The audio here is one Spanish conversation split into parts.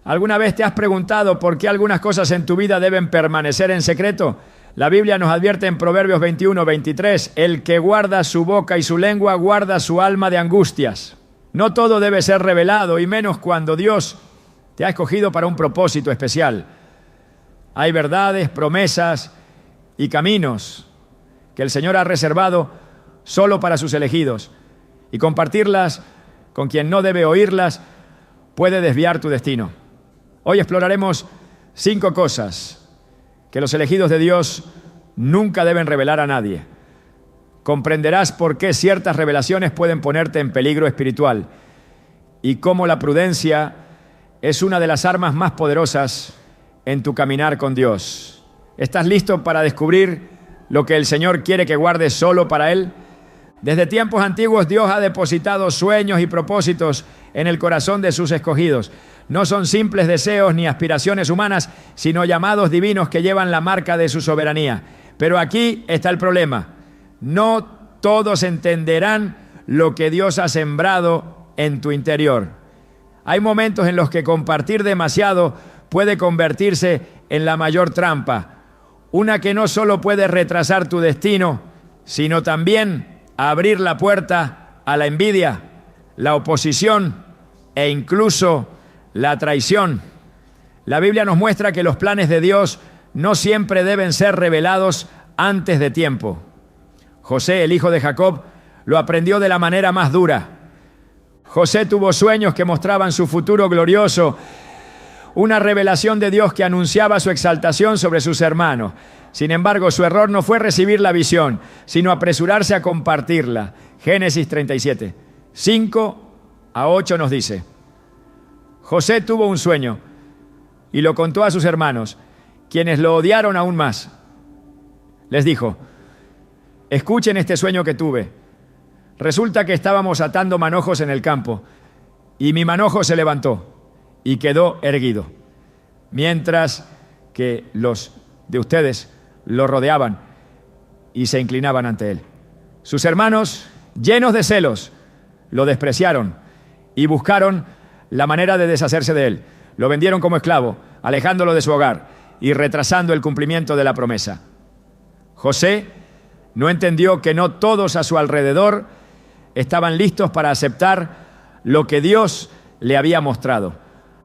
¿Alguna vez te has preguntado por qué algunas cosas en tu vida deben permanecer en secreto? La Biblia nos advierte en Proverbios 21:23, el que guarda su boca y su lengua guarda su alma de angustias. No todo debe ser revelado, y menos cuando Dios te ha escogido para un propósito especial. Hay verdades, promesas y caminos que el Señor ha reservado solo para sus elegidos, y compartirlas con quien no debe oírlas puede desviar tu destino. Hoy exploraremos 5 cosas que los elegidos de Dios nunca deben revelar a nadie. Comprenderás por qué ciertas revelaciones pueden ponerte en peligro espiritual y cómo la prudencia es una de las armas más poderosas en tu caminar con Dios. ¿Estás listo para descubrir lo que el Señor quiere que guardes solo para Él? Desde tiempos antiguos Dios ha depositado sueños y propósitos en el corazón de sus escogidos. No son simples deseos ni aspiraciones humanas, sino llamados divinos que llevan la marca de su soberanía. Pero aquí está el problema. No todos entenderán lo que Dios ha sembrado en tu interior. Hay momentos en los que compartir demasiado puede convertirse en la mayor trampa. Una que no solo puede retrasar tu destino, sino también abrir la puerta a la envidia, la oposición e incluso la traición. La Biblia nos muestra que los planes de Dios no siempre deben ser revelados antes de tiempo. José, el hijo de Jacob, lo aprendió de la manera más dura. José tuvo sueños que mostraban su futuro glorioso, una revelación de Dios que anunciaba su exaltación sobre sus hermanos. Sin embargo, su error no fue recibir la visión, sino apresurarse a compartirla. Génesis 37, 5-8 nos dice: José tuvo un sueño y lo contó a sus hermanos, quienes lo odiaron aún más. Les dijo: escuchen este sueño que tuve. Resulta que estábamos atando manojos en el campo, y mi manojo se levantó y quedó erguido, mientras que los de ustedes lo rodeaban y se inclinaban ante él. Sus hermanos, llenos de celos, lo despreciaron y buscaron la manera de deshacerse de él. Lo vendieron como esclavo, alejándolo de su hogar y retrasando el cumplimiento de la promesa. José no entendió que no todos a su alrededor estaban listos para aceptar lo que Dios le había mostrado.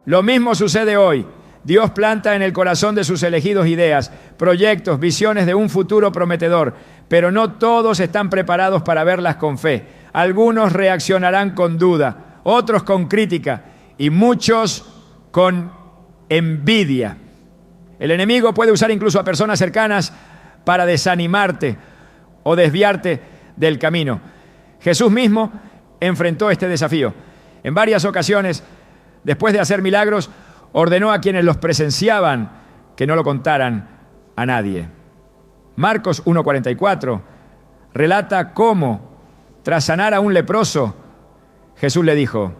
Lo mismo sucede hoy. Dios planta en el corazón de sus elegidos ideas, proyectos, visiones de un futuro prometedor, pero no todos están preparados para verlas con fe. Algunos reaccionarán con duda, otros con crítica y muchos con envidia. El enemigo puede usar incluso a personas cercanas para desanimarte o desviarte del camino. Jesús mismo enfrentó este desafío. En varias ocasiones, después de hacer milagros, ordenó a quienes los presenciaban que no lo contaran a nadie. Marcos 1:44 relata cómo, tras sanar a un leproso, Jesús le dijo: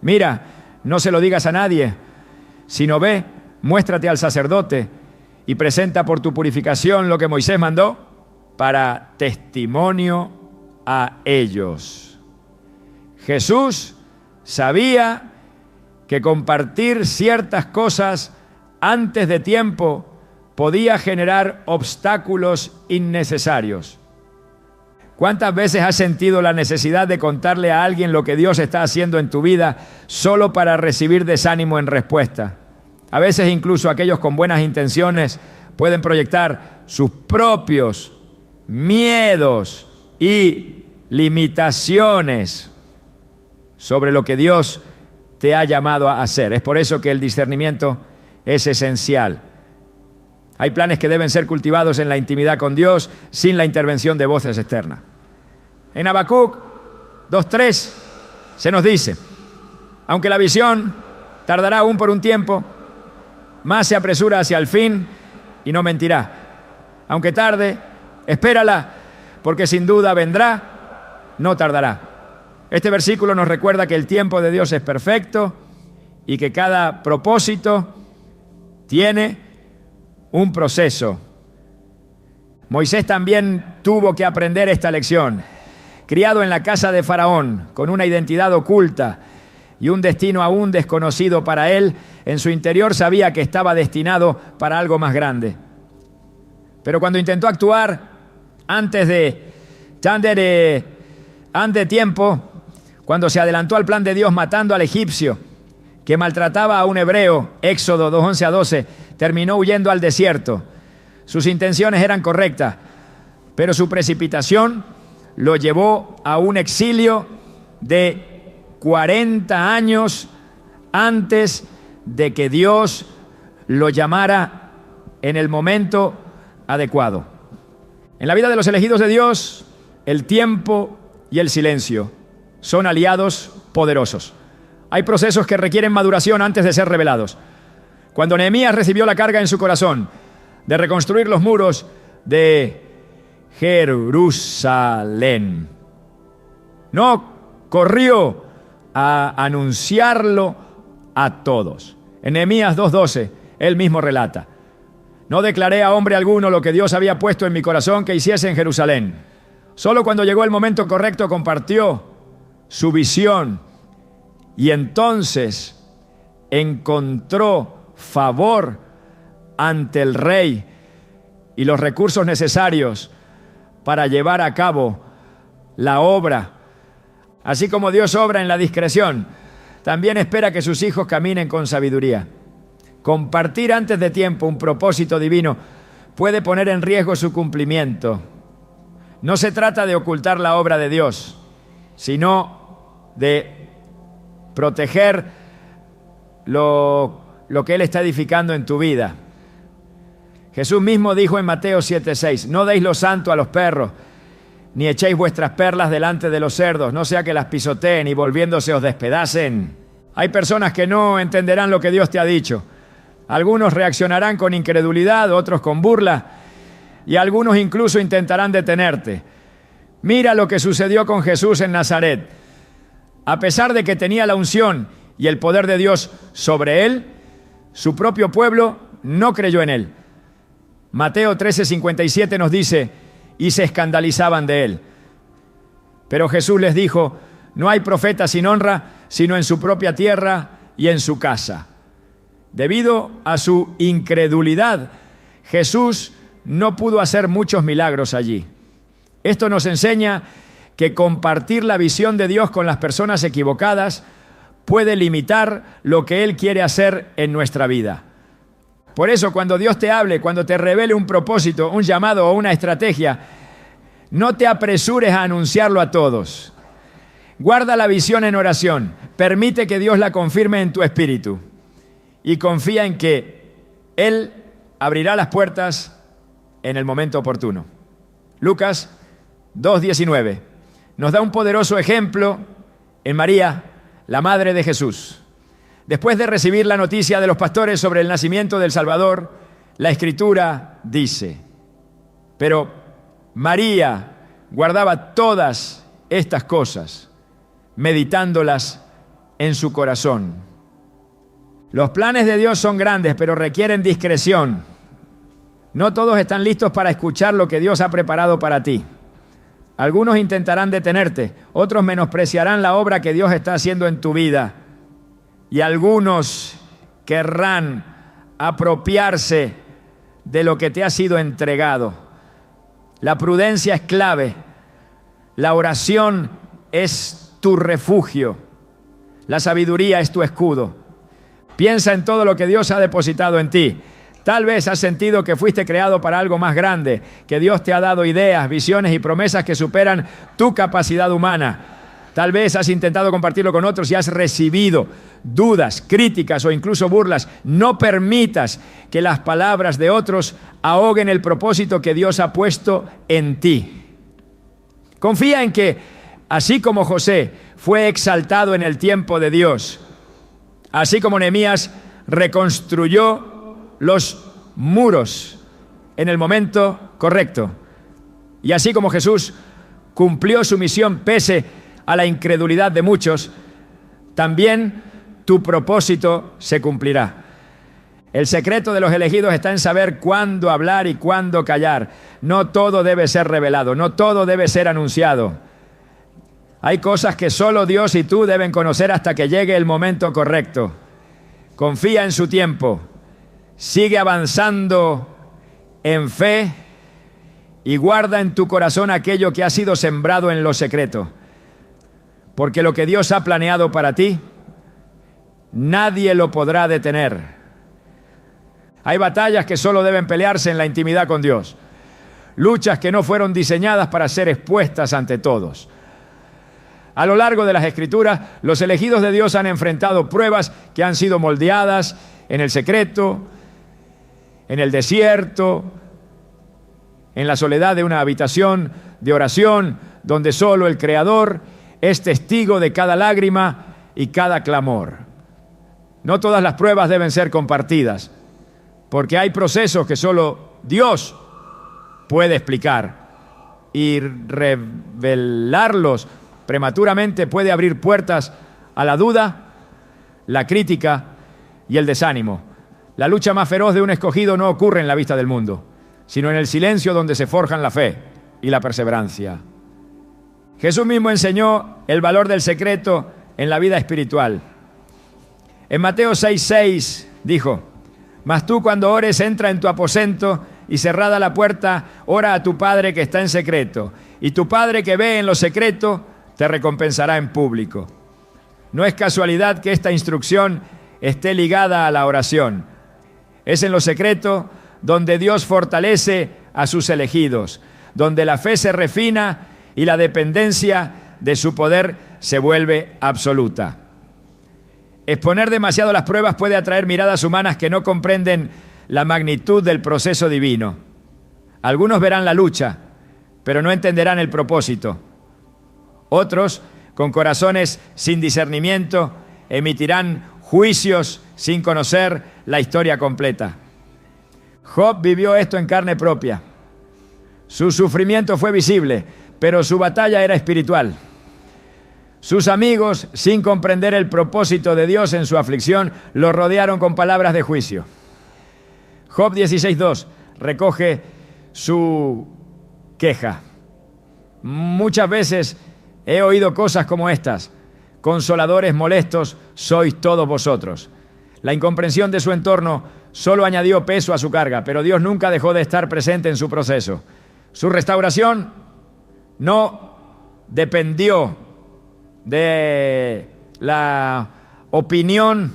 mira, no se lo digas a nadie, sino ve, muéstrate al sacerdote y presenta por tu purificación lo que Moisés mandó para testimonio a ellos. Jesús sabía que compartir ciertas cosas antes de tiempo podía generar obstáculos innecesarios. ¿Cuántas veces has sentido la necesidad de contarle a alguien lo que Dios está haciendo en tu vida solo para recibir desánimo en respuesta? A veces incluso aquellos con buenas intenciones pueden proyectar sus propios miedos y limitaciones sobre lo que Dios te ha llamado a hacer. Es por eso que el discernimiento es esencial. Hay planes que deben ser cultivados en la intimidad con Dios sin la intervención de voces externas. En Habacuc 2:3 se nos dice: aunque la visión tardará aún por un tiempo, más se apresura hacia el fin y no mentirá. Aunque tarde, espérala, porque sin duda vendrá, no tardará. Este versículo nos recuerda que el tiempo de Dios es perfecto y que cada propósito tiene un proceso. Moisés también tuvo que aprender esta lección. Criado en la casa de Faraón, con una identidad oculta, y un destino aún desconocido para él. En su interior sabía que estaba destinado para algo más grande. Pero cuando intentó actuar antes de tiempo, cuando se adelantó al plan de Dios matando al egipcio que maltrataba a un hebreo, Éxodo 2:11 a 12, terminó huyendo al desierto. Sus intenciones eran correctas, pero su precipitación lo llevó a un exilio de 40 años antes de que Dios lo llamara en el momento adecuado. En la vida de los elegidos de Dios, el tiempo y el silencio son aliados poderosos. Hay procesos que requieren maduración antes de ser revelados. Cuando Nehemías recibió la carga en su corazón de reconstruir los muros de Jerusalén, no corrió a anunciarlo a todos. En Nehemías 2:12, él mismo relata: no declaré a hombre alguno lo que Dios había puesto en mi corazón que hiciese en Jerusalén. Solo cuando llegó el momento correcto compartió su visión y entonces encontró favor ante el rey y los recursos necesarios para llevar a cabo la obra. Así como Dios obra en la discreción, también espera que sus hijos caminen con sabiduría. Compartir antes de tiempo un propósito divino puede poner en riesgo su cumplimiento. No se trata de ocultar la obra de Dios, sino de proteger lo que Él está edificando en tu vida. Jesús mismo dijo en Mateo 7:6: no deis lo santo a los perros, ni echéis vuestras perlas delante de los cerdos, no sea que las pisoteen y volviéndose os despedacen. Hay personas que no entenderán lo que Dios te ha dicho. Algunos reaccionarán con incredulidad, otros con burla, y algunos incluso intentarán detenerte. Mira lo que sucedió con Jesús en Nazaret. A pesar de que tenía la unción y el poder de Dios sobre él, su propio pueblo no creyó en él. Mateo 13:57 nos dice: y se escandalizaban de él. Pero Jesús les dijo: no hay profeta sin honra, sino en su propia tierra y en su casa. Debido a su incredulidad, Jesús no pudo hacer muchos milagros allí. Esto nos enseña que compartir la visión de Dios con las personas equivocadas puede limitar lo que Él quiere hacer en nuestra vida. Por eso, cuando Dios te hable, cuando te revele un propósito, un llamado o una estrategia, no te apresures a anunciarlo a todos. Guarda la visión en oración, permite que Dios la confirme en tu espíritu y confía en que Él abrirá las puertas en el momento oportuno. Lucas 2:19 nos da un poderoso ejemplo en María, la madre de Jesús. Después de recibir la noticia de los pastores sobre el nacimiento del Salvador, la Escritura dice: pero María guardaba todas estas cosas, meditándolas en su corazón. Los planes de Dios son grandes, pero requieren discreción. No todos están listos para escuchar lo que Dios ha preparado para ti. Algunos intentarán detenerte, otros menospreciarán la obra que Dios está haciendo en tu vida, y algunos querrán apropiarse de lo que te ha sido entregado. La prudencia es clave. La oración es tu refugio. La sabiduría es tu escudo. Piensa en todo lo que Dios ha depositado en ti. Tal vez has sentido que fuiste creado para algo más grande, que Dios te ha dado ideas, visiones y promesas que superan tu capacidad humana. Tal vez has intentado compartirlo con otros y has recibido dudas, críticas o incluso burlas. No permitas que las palabras de otros ahoguen el propósito que Dios ha puesto en ti. Confía en que, así como José fue exaltado en el tiempo de Dios, así como Nehemías reconstruyó los muros en el momento correcto, y así como Jesús cumplió su misión pese a la incredulidad de muchos, también tu propósito se cumplirá. El secreto de los elegidos está en saber cuándo hablar y cuándo callar. No todo debe ser revelado, no todo debe ser anunciado. Hay cosas que solo Dios y tú deben conocer hasta que llegue el momento correcto. Confía en su tiempo. Sigue avanzando en fe y guarda en tu corazón aquello que ha sido sembrado en lo secreto. Porque lo que Dios ha planeado para ti, nadie lo podrá detener. Hay batallas que solo deben pelearse en la intimidad con Dios. Luchas que no fueron diseñadas para ser expuestas ante todos. A lo largo de las Escrituras, los elegidos de Dios han enfrentado pruebas que han sido moldeadas en el secreto, en el desierto, en la soledad de una habitación de oración, donde solo el Creador es testigo de cada lágrima y cada clamor. No todas las pruebas deben ser compartidas, porque hay procesos que solo Dios puede explicar, y revelarlos prematuramente puede abrir puertas a la duda, la crítica y el desánimo. La lucha más feroz de un escogido no ocurre en la vista del mundo, sino en el silencio donde se forjan la fe y la perseverancia. Jesús mismo enseñó el valor del secreto en la vida espiritual. En Mateo 6:6 dijo: «Mas tú cuando ores, entra en tu aposento y cerrada la puerta, ora a tu Padre que está en secreto, y tu Padre que ve en lo secreto te recompensará en público». No es casualidad que esta instrucción esté ligada a la oración. Es en lo secreto donde Dios fortalece a sus elegidos, donde la fe se refina y la dependencia de su poder se vuelve absoluta. Exponer demasiado las pruebas puede atraer miradas humanas que no comprenden la magnitud del proceso divino. Algunos verán la lucha, pero no entenderán el propósito. Otros, con corazones sin discernimiento, emitirán juicios sin conocer la historia completa. Job vivió esto en carne propia. Su sufrimiento fue visible, pero su batalla era espiritual. Sus amigos, sin comprender el propósito de Dios en su aflicción, lo rodearon con palabras de juicio. Job 16:2 recoge su queja. Muchas veces he oído cosas como estas: consoladores molestos sois todos vosotros. La incomprensión de su entorno solo añadió peso a su carga, pero Dios nunca dejó de estar presente en su proceso. Su restauración no dependió de la opinión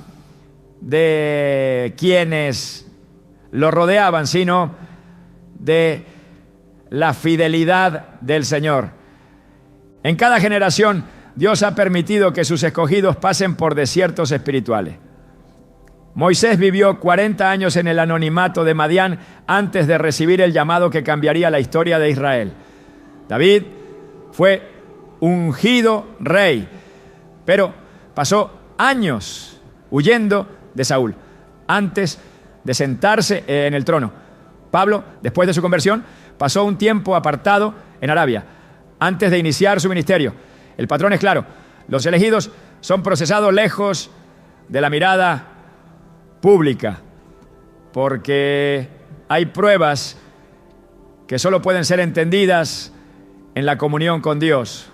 de quienes lo rodeaban, sino de la fidelidad del Señor. En cada generación, Dios ha permitido que sus escogidos pasen por desiertos espirituales. Moisés vivió 40 años en el anonimato de Madián antes de recibir el llamado que cambiaría la historia de Israel. David fue ungido rey, pero pasó años huyendo de Saúl antes de sentarse en el trono. Pablo, después de su conversión, pasó un tiempo apartado en Arabia antes de iniciar su ministerio. El patrón es claro: los elegidos son procesados lejos de la mirada pública, porque hay pruebas que solo pueden ser entendidas en la comunión con Dios.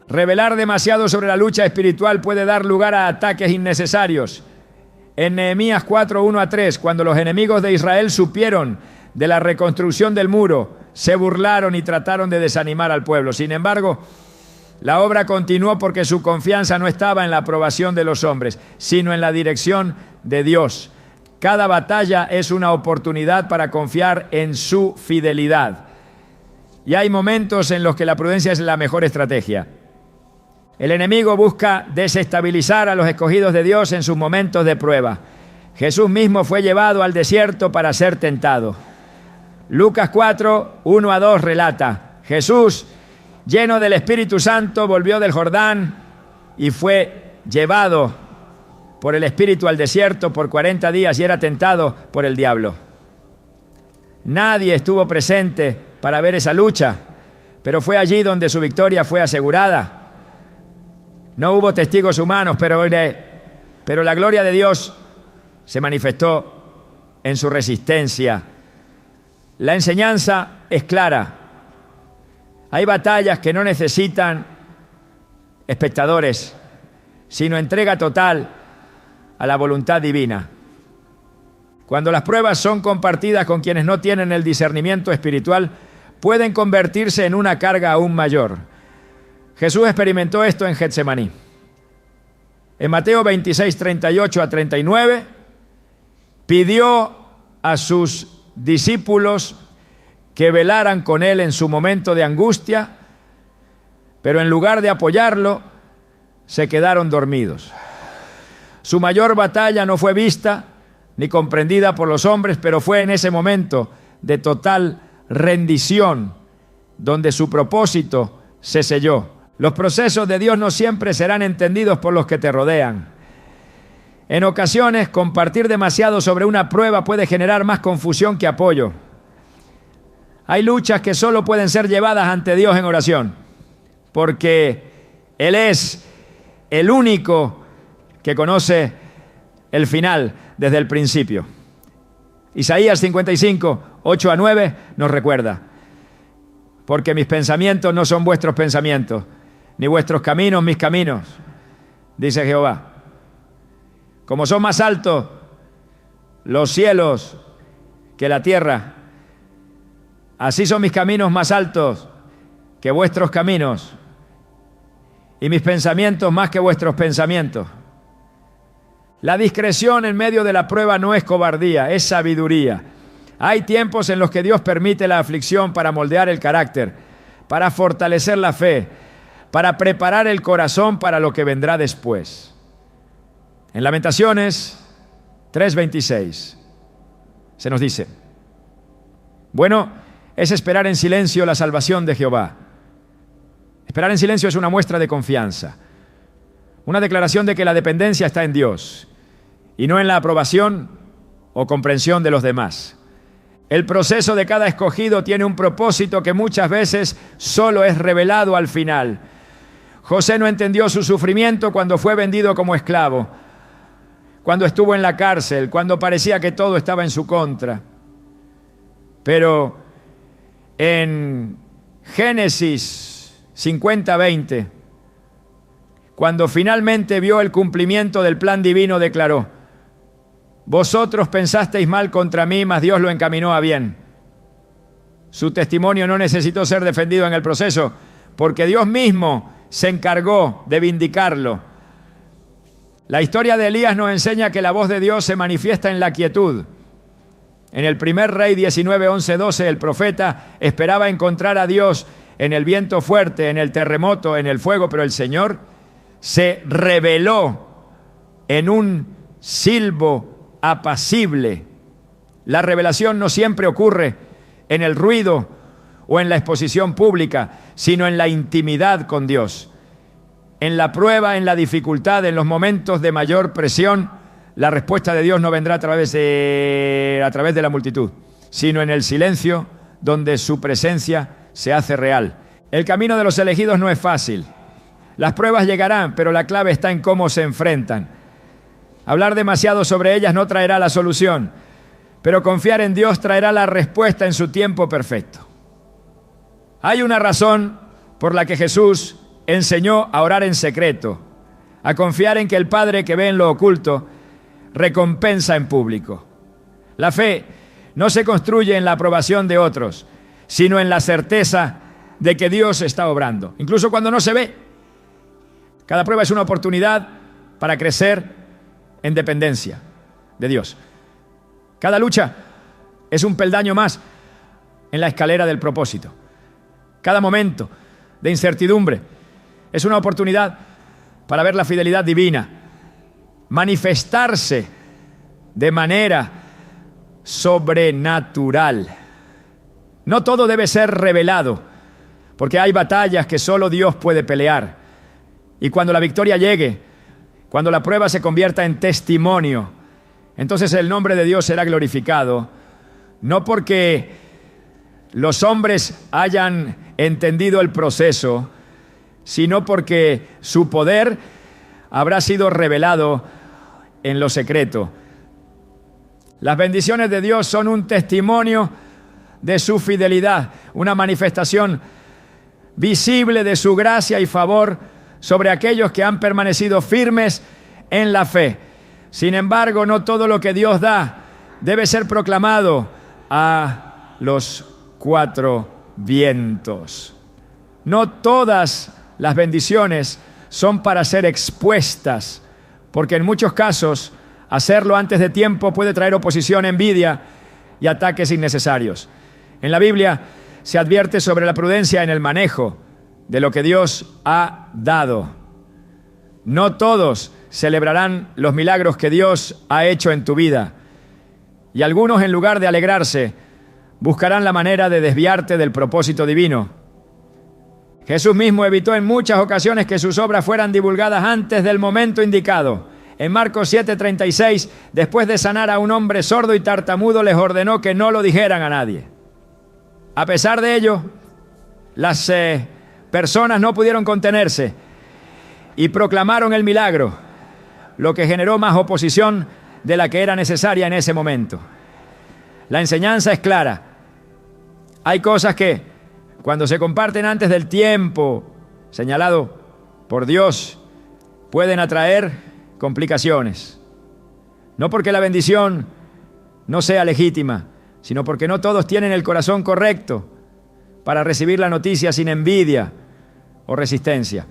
Revelar demasiado sobre la lucha espiritual puede dar lugar a ataques innecesarios. En Nehemías 4:1-3, cuando los enemigos de Israel supieron de la reconstrucción del muro, se burlaron y trataron de desanimar al pueblo. Sin embargo, la obra continuó porque su confianza no estaba en la aprobación de los hombres, sino en la dirección de Dios. Cada batalla es una oportunidad para confiar en su fidelidad. Y hay momentos en los que la prudencia es la mejor estrategia. El enemigo busca desestabilizar a los escogidos de Dios en sus momentos de prueba. Jesús mismo fue llevado al desierto para ser tentado. Lucas 4:1-2 relata: Jesús, lleno del Espíritu Santo, volvió del Jordán y fue llevado por el Espíritu al desierto por 40 días y era tentado por el diablo. Nadie estuvo presente para ver esa lucha, pero fue allí donde su victoria fue asegurada. No hubo testigos humanos, pero la gloria de Dios se manifestó en su resistencia. La enseñanza es clara. Hay batallas que no necesitan espectadores, sino entrega total a la voluntad divina. Cuando las pruebas son compartidas con quienes no tienen el discernimiento espiritual, pueden convertirse en una carga aún mayor. Jesús experimentó esto en Getsemaní. En Mateo 26, 38 a 39, pidió a sus discípulos que velaran con él en su momento de angustia, pero en lugar de apoyarlo, se quedaron dormidos. Su mayor batalla no fue vista ni comprendida por los hombres, pero fue en ese momento de total rendición donde su propósito se selló. Los procesos de Dios no siempre serán entendidos por los que te rodean. En ocasiones, compartir demasiado sobre una prueba puede generar más confusión que apoyo. Hay luchas que solo pueden ser llevadas ante Dios en oración, porque Él es el único que conoce el final desde el principio. Isaías 55, 8 a 9 nos recuerda: porque mis pensamientos no son vuestros pensamientos, ni vuestros caminos mis caminos, dice Jehová. Como son más altos los cielos que la tierra, así son mis caminos más altos que vuestros caminos, y mis pensamientos más que vuestros pensamientos. La discreción en medio de la prueba no es cobardía, es sabiduría. Hay tiempos en los que Dios permite la aflicción para moldear el carácter, para fortalecer la fe, para preparar el corazón para lo que vendrá después. En Lamentaciones 3:26 se nos dice: bueno es esperar en silencio la salvación de Jehová. Esperar en silencio es una muestra de confianza, una declaración de que la dependencia está en Dios y no en la aprobación o comprensión de los demás. El proceso de cada escogido tiene un propósito que muchas veces solo es revelado al final. José no entendió su sufrimiento cuando fue vendido como esclavo, cuando estuvo en la cárcel, cuando parecía que todo estaba en su contra. Pero en Génesis 50:20, cuando finalmente vio el cumplimiento del plan divino, declaró: vosotros pensasteis mal contra mí, mas Dios lo encaminó a bien. Su testimonio no necesitó ser defendido en el proceso, porque Dios mismo se encargó de vindicarlo. La historia de Elías nos enseña que la voz de Dios se manifiesta en la quietud. En el primer Rey 19, 11, 12, el profeta esperaba encontrar a Dios en el viento fuerte, en el terremoto, en el fuego, pero el Señor se reveló en un silbo apacible. La revelación no siempre ocurre en el ruido o en la exposición pública, sino en la intimidad con Dios. En la prueba, en la dificultad, en los momentos de mayor presión, la respuesta de Dios no vendrá a través de la multitud, sino en el silencio donde su presencia se hace real. El camino de los elegidos no es fácil. Las pruebas llegarán, pero la clave está en cómo se enfrentan. Hablar demasiado sobre ellas no traerá la solución, pero confiar en Dios traerá la respuesta en su tiempo perfecto. Hay una razón por la que Jesús enseñó a orar en secreto, a confiar en que el Padre que ve en lo oculto recompensa en público. La fe no se construye en la aprobación de otros, sino en la certeza de que Dios está obrando, incluso cuando no se ve. Cada prueba es una oportunidad para crecer en dependencia de Dios. Cada lucha es un peldaño más en la escalera del propósito. Cada momento de incertidumbre es una oportunidad para ver la fidelidad divina manifestarse de manera sobrenatural. No todo debe ser revelado, porque hay batallas que solo Dios puede pelear. Y cuando la victoria llegue, cuando la prueba se convierta en testimonio, entonces el nombre de Dios será glorificado, no porque los hombres hayan entendido el proceso, sino porque su poder habrá sido revelado en lo secreto. Las bendiciones de Dios son un testimonio de su fidelidad, una manifestación visible de su gracia y favor sobre aquellos que han permanecido firmes en la fe. Sin embargo, no todo lo que Dios da debe ser proclamado a los cuatro vientos. No todas las bendiciones son para ser expuestas, porque en muchos casos hacerlo antes de tiempo puede traer oposición, envidia y ataques innecesarios. En la Biblia se advierte sobre la prudencia en el manejo de lo que Dios ha dado. No todos celebrarán los milagros que Dios ha hecho en tu vida, y algunos, en lugar de alegrarse, buscarán la manera de desviarte del propósito divino. Jesús mismo evitó en muchas ocasiones que sus obras fueran divulgadas antes del momento indicado. En Marcos 7:36, después de sanar a un hombre sordo y tartamudo, les ordenó que no lo dijeran a nadie. A pesar de ello, las personas no pudieron contenerse y proclamaron el milagro, lo que generó más oposición de la que era necesaria en ese momento. La enseñanza es clara. Hay cosas que, cuando se comparten antes del tiempo señalado por Dios, pueden atraer complicaciones. No porque la bendición no sea legítima, sino porque no todos tienen el corazón correcto para recibir la noticia sin envidia o resistencia.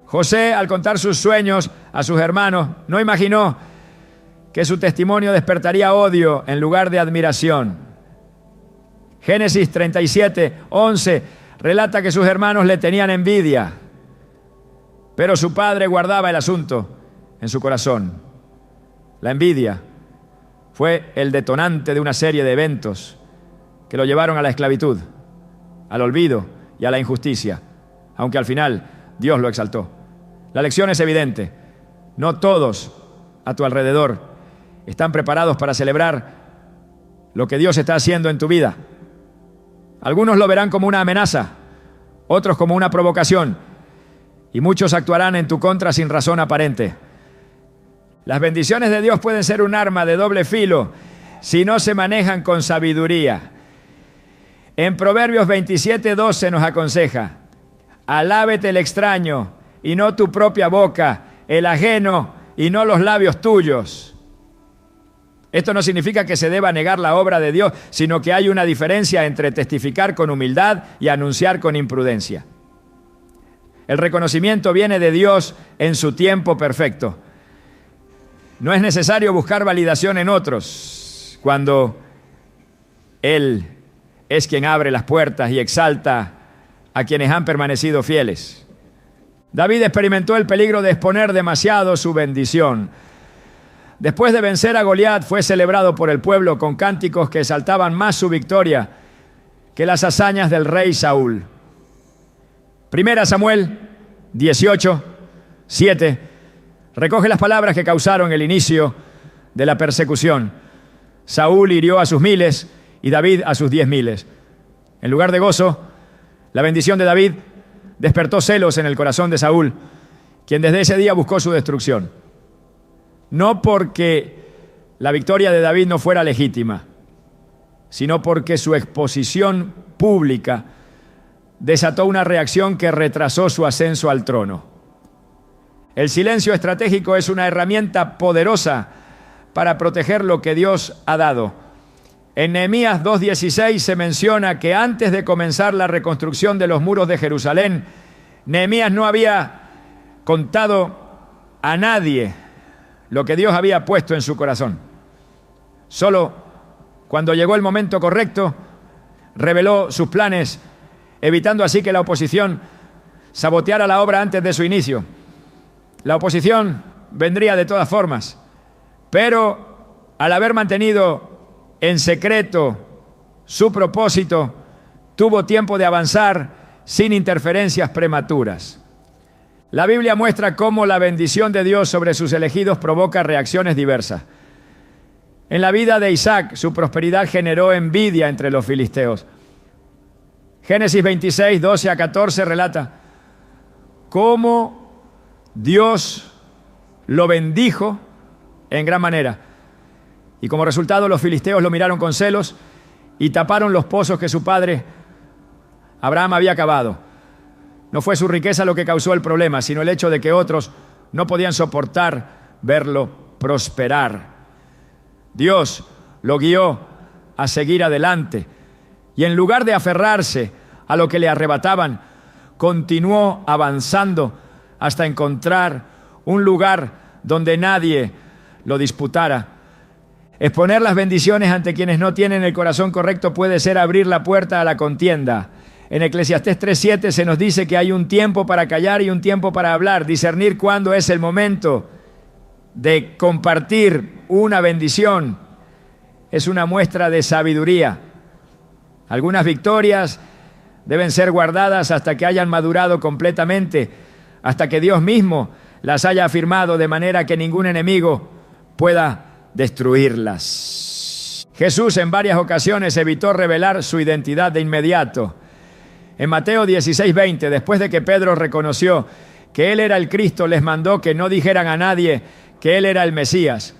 José, al contar sus sueños a sus hermanos, no imaginó que su testimonio despertaría odio en lugar de admiración. Génesis 37:11 relata que sus hermanos le tenían envidia, pero su padre guardaba el asunto en su corazón. La envidia fue el detonante de una serie de eventos que lo llevaron a la esclavitud, al olvido y a la injusticia, aunque al final Dios lo exaltó. La lección es evidente. No todos a tu alrededor están preparados para celebrar lo que Dios está haciendo en tu vida. Algunos lo verán como una amenaza, otros como una provocación, y muchos actuarán en tu contra sin razón aparente. Las bendiciones de Dios pueden ser un arma de doble filo si no se manejan con sabiduría. En Proverbios 27:12 nos aconseja: alábete el extraño y no tu propia boca, el ajeno y no los labios tuyos. Esto no significa que se deba negar la obra de Dios, sino que hay una diferencia entre testificar con humildad y anunciar con imprudencia. El reconocimiento viene de Dios en su tiempo perfecto. No es necesario buscar validación en otros cuando Él es quien abre las puertas y exalta a quienes han permanecido fieles. David experimentó el peligro de exponer demasiado su bendición. Después de vencer a Goliat, fue celebrado por el pueblo con cánticos que exaltaban más su victoria que las hazañas del rey Saúl. Primera Samuel 18:7 recoge las palabras que causaron el inicio de la persecución. Saúl hirió a sus 1000 y David a sus 10.000. En lugar de gozo, la bendición de David despertó celos en el corazón de Saúl, quien desde ese día buscó su destrucción. No porque la victoria de David no fuera legítima, sino porque su exposición pública desató una reacción que retrasó su ascenso al trono. El silencio estratégico es una herramienta poderosa para proteger lo que Dios ha dado. En Nehemías 2:16 se menciona que antes de comenzar la reconstrucción de los muros de Jerusalén, Nehemías no había contado a nadie lo que Dios había puesto en su corazón. Solo cuando llegó el momento correcto, reveló sus planes, evitando así que la oposición saboteara la obra antes de su inicio. La oposición vendría de todas formas, pero al haber mantenido en secreto su propósito, tuvo tiempo de avanzar sin interferencias prematuras. La Biblia muestra cómo la bendición de Dios sobre sus elegidos provoca reacciones diversas. En la vida de Isaac, su prosperidad generó envidia entre los filisteos. Génesis 26:12-14 relata cómo Dios lo bendijo en gran manera. Y como resultado, los filisteos lo miraron con celos y taparon los pozos que su padre Abraham había cavado. No fue su riqueza lo que causó el problema, sino el hecho de que otros no podían soportar verlo prosperar. Dios lo guió a seguir adelante y en lugar de aferrarse a lo que le arrebataban, continuó avanzando hasta encontrar un lugar donde nadie lo disputara. Exponer las bendiciones ante quienes no tienen el corazón correcto puede ser abrir la puerta a la contienda. En Eclesiastés 3:7 se nos dice que hay un tiempo para callar y un tiempo para hablar. Discernir cuándo es el momento de compartir una bendición es una muestra de sabiduría. Algunas victorias deben ser guardadas hasta que hayan madurado completamente, hasta que Dios mismo las haya afirmado de manera que ningún enemigo pueda destruirlas. Jesús en varias ocasiones evitó revelar su identidad de inmediato. En Mateo 16:20, después de que Pedro reconoció que él era el Cristo, les mandó que no dijeran a nadie que él era el Mesías.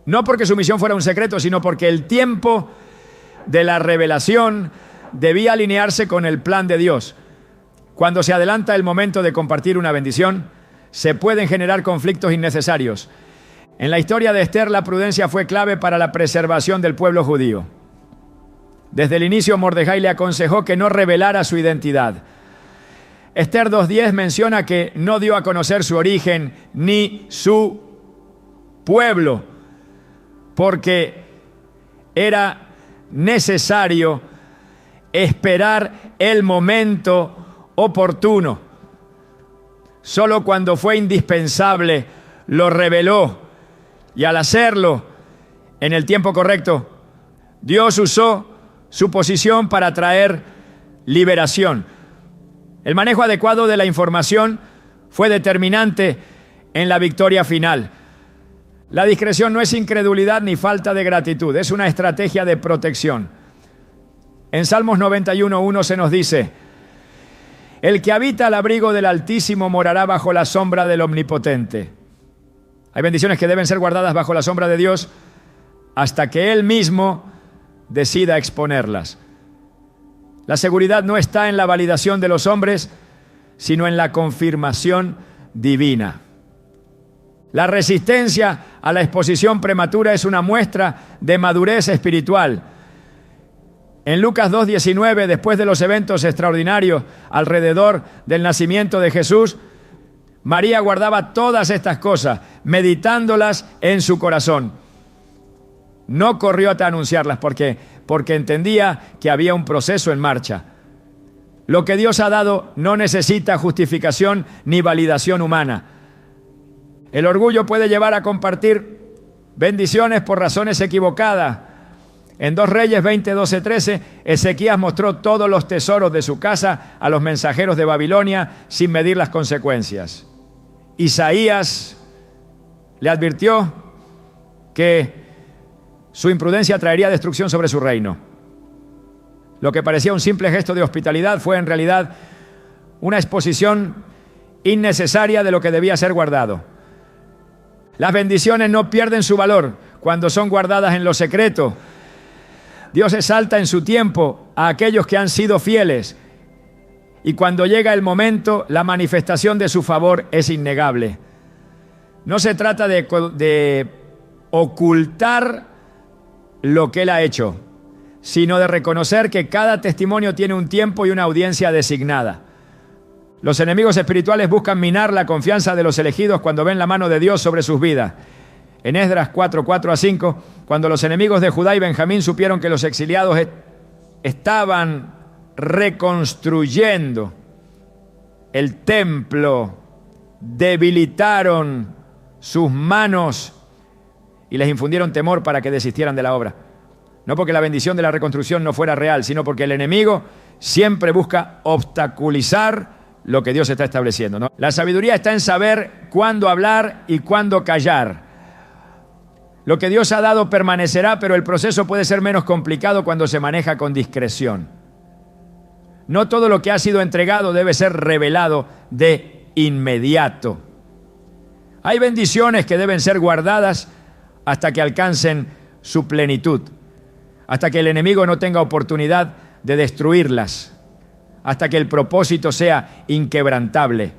No porque su misión fuera un secreto, sino porque el tiempo de la revelación debía alinearse con el plan de Dios. Cuando se adelanta el momento de compartir una bendición, se pueden generar conflictos innecesarios. En la historia de Esther, la prudencia fue clave para la preservación del pueblo judío. Desde el inicio, Mordejai le aconsejó que no revelara su identidad. Esther 2:10 menciona que no dio a conocer su origen ni su pueblo, porque era necesario esperar el momento oportuno. Solo cuando fue indispensable lo reveló, y al hacerlo en el tiempo correcto, Dios usó su posición para traer liberación. El manejo adecuado de la información fue determinante en la victoria final. La discreción no es incredulidad ni falta de gratitud, es una estrategia de protección. En Salmos 91:1 se nos dice: el que habita al abrigo del Altísimo morará bajo la sombra del Omnipotente. Hay bendiciones que deben ser guardadas bajo la sombra de Dios hasta que Él mismo decida exponerlas. La seguridad no está en la validación de los hombres, sino en la confirmación divina. La resistencia a la exposición prematura es una muestra de madurez espiritual. En Lucas 2:19, después de los eventos extraordinarios alrededor del nacimiento de Jesús, María guardaba todas estas cosas, meditándolas en su corazón. No corrió a anunciarlas porque entendía que había un proceso en marcha. Lo que Dios ha dado no necesita justificación ni validación humana. El orgullo puede llevar a compartir bendiciones por razones equivocadas. En 2 Reyes 20:12-13, Ezequías mostró todos los tesoros de su casa a los mensajeros de Babilonia sin medir las consecuencias. Isaías le advirtió que su imprudencia traería destrucción sobre su reino. Lo que parecía un simple gesto de hospitalidad fue en realidad una exposición innecesaria de lo que debía ser guardado. Las bendiciones no pierden su valor cuando son guardadas en lo secreto. Dios exalta en su tiempo a aquellos que han sido fieles, y cuando llega el momento, la manifestación de su favor es innegable. No se trata de ocultar lo que Él ha hecho, sino de reconocer que cada testimonio tiene un tiempo y una audiencia designada. Los enemigos espirituales buscan minar la confianza de los elegidos cuando ven la mano de Dios sobre sus vidas. En Esdras 4:4-5, cuando los enemigos de Judá y Benjamín supieron que los exiliados estaban reconstruyendo el templo, debilitaron sus manos y les infundieron temor para que desistieran de la obra. No porque la bendición de la reconstrucción no fuera real, sino porque el enemigo siempre busca obstaculizar lo que Dios está estableciendo, ¿no? La sabiduría está en saber cuándo hablar y cuándo callar. Lo que Dios ha dado permanecerá, pero el proceso puede ser menos complicado cuando se maneja con discreción. No todo lo que ha sido entregado debe ser revelado de inmediato. Hay bendiciones que deben ser guardadas hasta que alcancen su plenitud, hasta que el enemigo no tenga oportunidad de destruirlas. hasta que el propósito sea inquebrantable.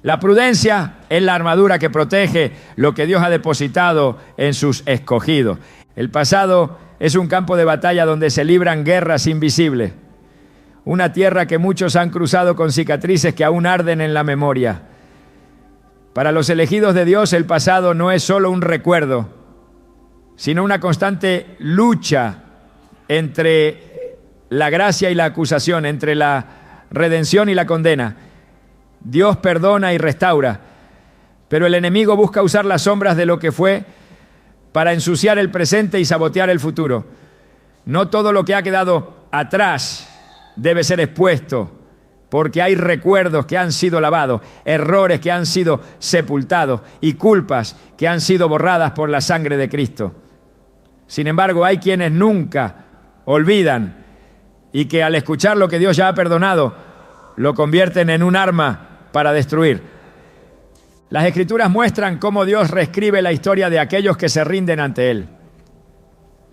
La prudencia es la armadura que protege lo que Dios ha depositado en sus escogidos. El pasado es un campo de batalla donde se libran guerras invisibles. Una tierra que muchos han cruzado con cicatrices que aún arden en la memoria. Para los elegidos de Dios, el pasado no es solo un recuerdo, sino una constante lucha entre la gracia y la acusación, entre la redención y la condena. Dios perdona y restaura, pero el enemigo busca usar las sombras de lo que fue para ensuciar el presente y sabotear el futuro. No todo lo que ha quedado atrás debe ser expuesto, porque hay recuerdos que han sido lavados, errores que han sido sepultados y culpas que han sido borradas por la sangre de Cristo. Sin embargo, hay quienes nunca olvidan y que al escuchar lo que Dios ya ha perdonado, lo convierten en un arma para destruir. Las Escrituras muestran cómo Dios reescribe la historia de aquellos que se rinden ante Él.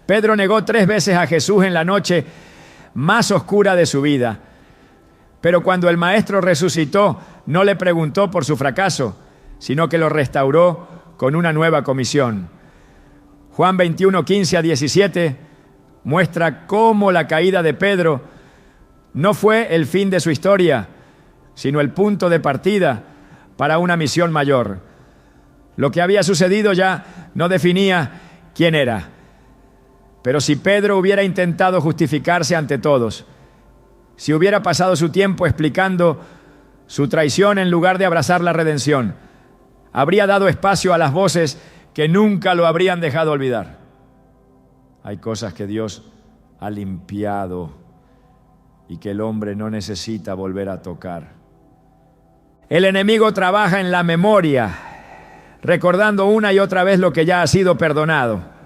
Pedro negó 3 veces a Jesús en la noche más oscura de su vida. Pero cuando el Maestro resucitó, no le preguntó por su fracaso, sino que lo restauró con una nueva comisión. Juan 21, 15 a 17 muestra cómo la caída de Pedro no fue el fin de su historia, sino el punto de partida para una misión mayor. Lo que había sucedido ya no definía quién era. Pero si Pedro hubiera intentado justificarse ante todos, si hubiera pasado su tiempo explicando su traición en lugar de abrazar la redención, habría dado espacio a las voces que nunca lo habrían dejado olvidar. Hay cosas que Dios ha limpiado y que el hombre no necesita volver a tocar. El enemigo trabaja en la memoria, recordando una y otra vez lo que ya ha sido perdonado.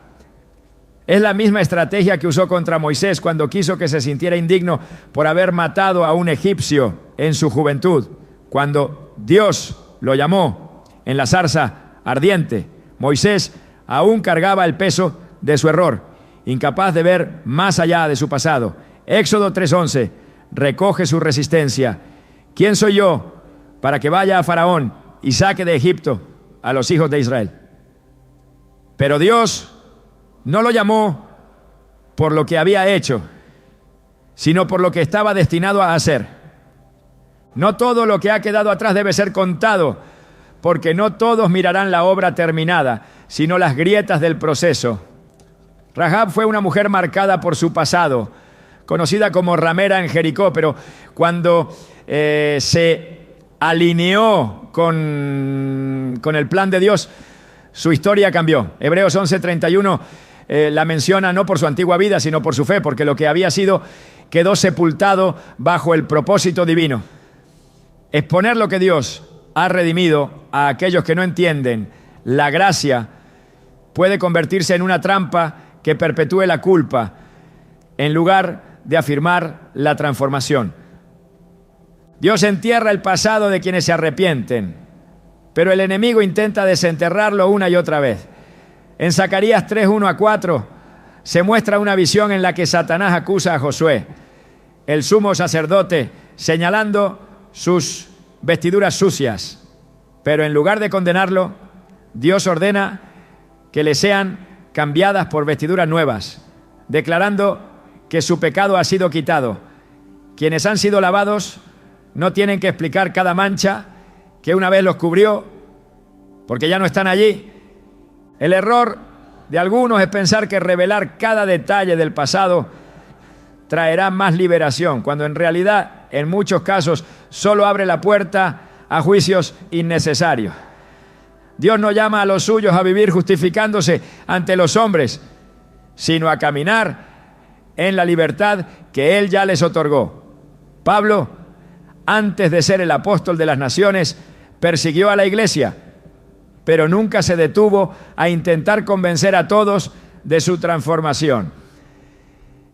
Es la misma estrategia que usó contra Moisés cuando quiso que se sintiera indigno por haber matado a un egipcio en su juventud. Cuando Dios lo llamó en la zarza ardiente, Moisés aún cargaba el peso de su error, incapaz de ver más allá de su pasado. Éxodo 3:11 recoge su resistencia. ¿Quién soy yo para que vaya a Faraón y saque de Egipto a los hijos de Israel? Pero Dios no lo llamó por lo que había hecho, sino por lo que estaba destinado a hacer. No todo lo que ha quedado atrás debe ser contado, porque no todos mirarán la obra terminada, sino las grietas del proceso. Rahab fue una mujer marcada por su pasado, conocida como ramera en Jericó, pero cuando se alineó con el plan de Dios, su historia cambió. Hebreos 11:31 la menciona no por su antigua vida, sino por su fe, porque lo que había sido quedó sepultado bajo el propósito divino. Exponer lo que Dios ha redimido a aquellos que no entienden la gracia puede convertirse en una trampa que perpetúe la culpa en lugar de afirmar la transformación. Dios entierra el pasado de quienes se arrepienten, pero el enemigo intenta desenterrarlo una y otra vez. En Zacarías 3:1 a 4 se muestra una visión en la que Satanás acusa a Josué, el sumo sacerdote, señalando sus vestiduras sucias. Pero en lugar de condenarlo, Dios ordena que le sean cambiadas por vestiduras nuevas, declarando que su pecado ha sido quitado. Quienes han sido lavados no tienen que explicar cada mancha que una vez los cubrió, porque ya no están allí. El error de algunos es pensar que revelar cada detalle del pasado traerá más liberación, cuando en realidad, en muchos casos, solo abre la puerta a juicios innecesarios. Dios no llama a los suyos a vivir justificándose ante los hombres, sino a caminar en la libertad que Él ya les otorgó. Pablo, antes de ser el apóstol de las naciones, persiguió a la iglesia, pero nunca se detuvo a intentar convencer a todos de su transformación.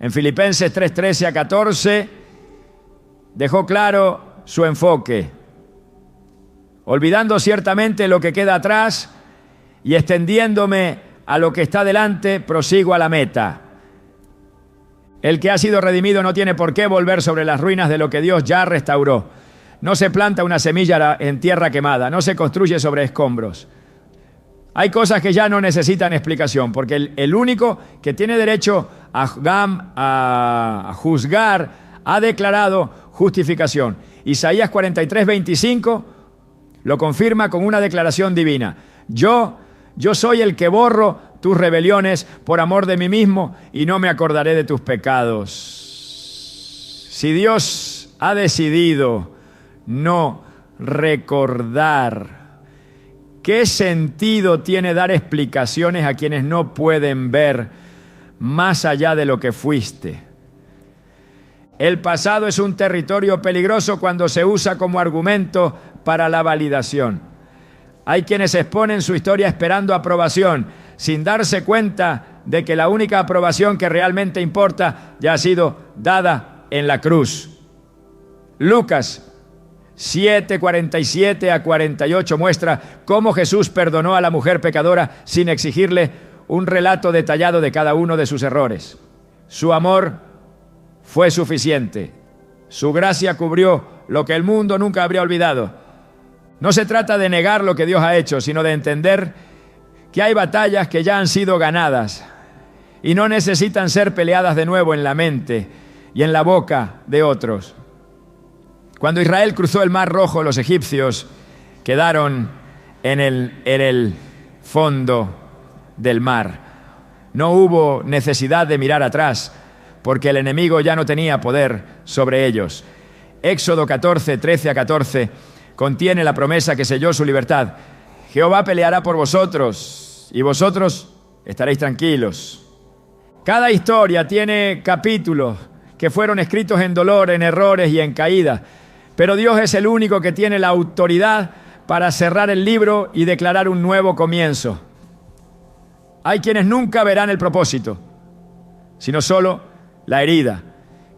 En Filipenses 3:13 a 14 dejó claro su enfoque. Olvidando ciertamente lo que queda atrás y extendiéndome a lo que está delante, prosigo a la meta. El que ha sido redimido no tiene por qué volver sobre las ruinas de lo que Dios ya restauró. No se planta una semilla en tierra quemada, no se construye sobre escombros. Hay cosas que ya no necesitan explicación, porque el único que tiene derecho a juzgar ha declarado justificación. Isaías 43:25 lo confirma con una declaración divina. Yo soy el que borro tus rebeliones por amor de mí mismo y no me acordaré de tus pecados. Si Dios ha decidido no recordar, ¿qué sentido tiene dar explicaciones a quienes no pueden ver más allá de lo que fuiste? El pasado es un territorio peligroso cuando se usa como argumento para la validación. Hay quienes exponen su historia esperando aprobación, sin darse cuenta de que la única aprobación que realmente importa ya ha sido dada en la cruz. Lucas 7:47-48 muestra cómo Jesús perdonó a la mujer pecadora sin exigirle un relato detallado de cada uno de sus errores. Su amor fue suficiente. Su gracia cubrió lo que el mundo nunca habría olvidado. No se trata de negar lo que Dios ha hecho, sino de entender que hay batallas que ya han sido ganadas y no necesitan ser peleadas de nuevo en la mente y en la boca de otros. Cuando Israel cruzó el Mar Rojo, los egipcios quedaron en el fondo del mar. No hubo necesidad de mirar atrás, porque el enemigo ya no tenía poder sobre ellos. Éxodo 14:13-14 contiene la promesa que selló su libertad. Jehová peleará por vosotros y vosotros estaréis tranquilos. Cada historia tiene capítulos que fueron escritos en dolor, en errores y en caídas. Pero Dios es el único que tiene la autoridad para cerrar el libro y declarar un nuevo comienzo. Hay quienes nunca verán el propósito, sino solo la herida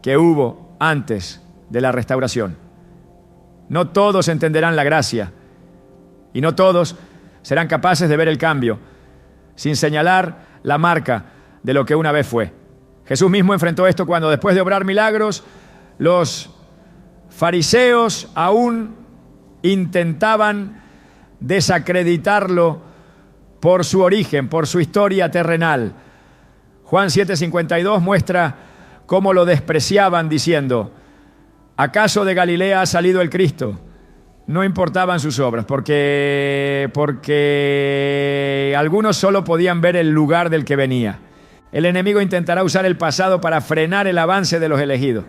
que hubo antes de la restauración. No todos entenderán la gracia y no todos serán capaces de ver el cambio sin señalar la marca de lo que una vez fue. Jesús mismo enfrentó esto cuando, después de obrar milagros, los fariseos aún intentaban desacreditarlo por su origen, por su historia terrenal. Juan 7:52 muestra cómo lo despreciaban diciendo: ¿acaso de Galilea ha salido el Cristo? No importaban sus obras, porque algunos solo podían ver el lugar del que venía. El enemigo intentará usar el pasado para frenar el avance de los elegidos.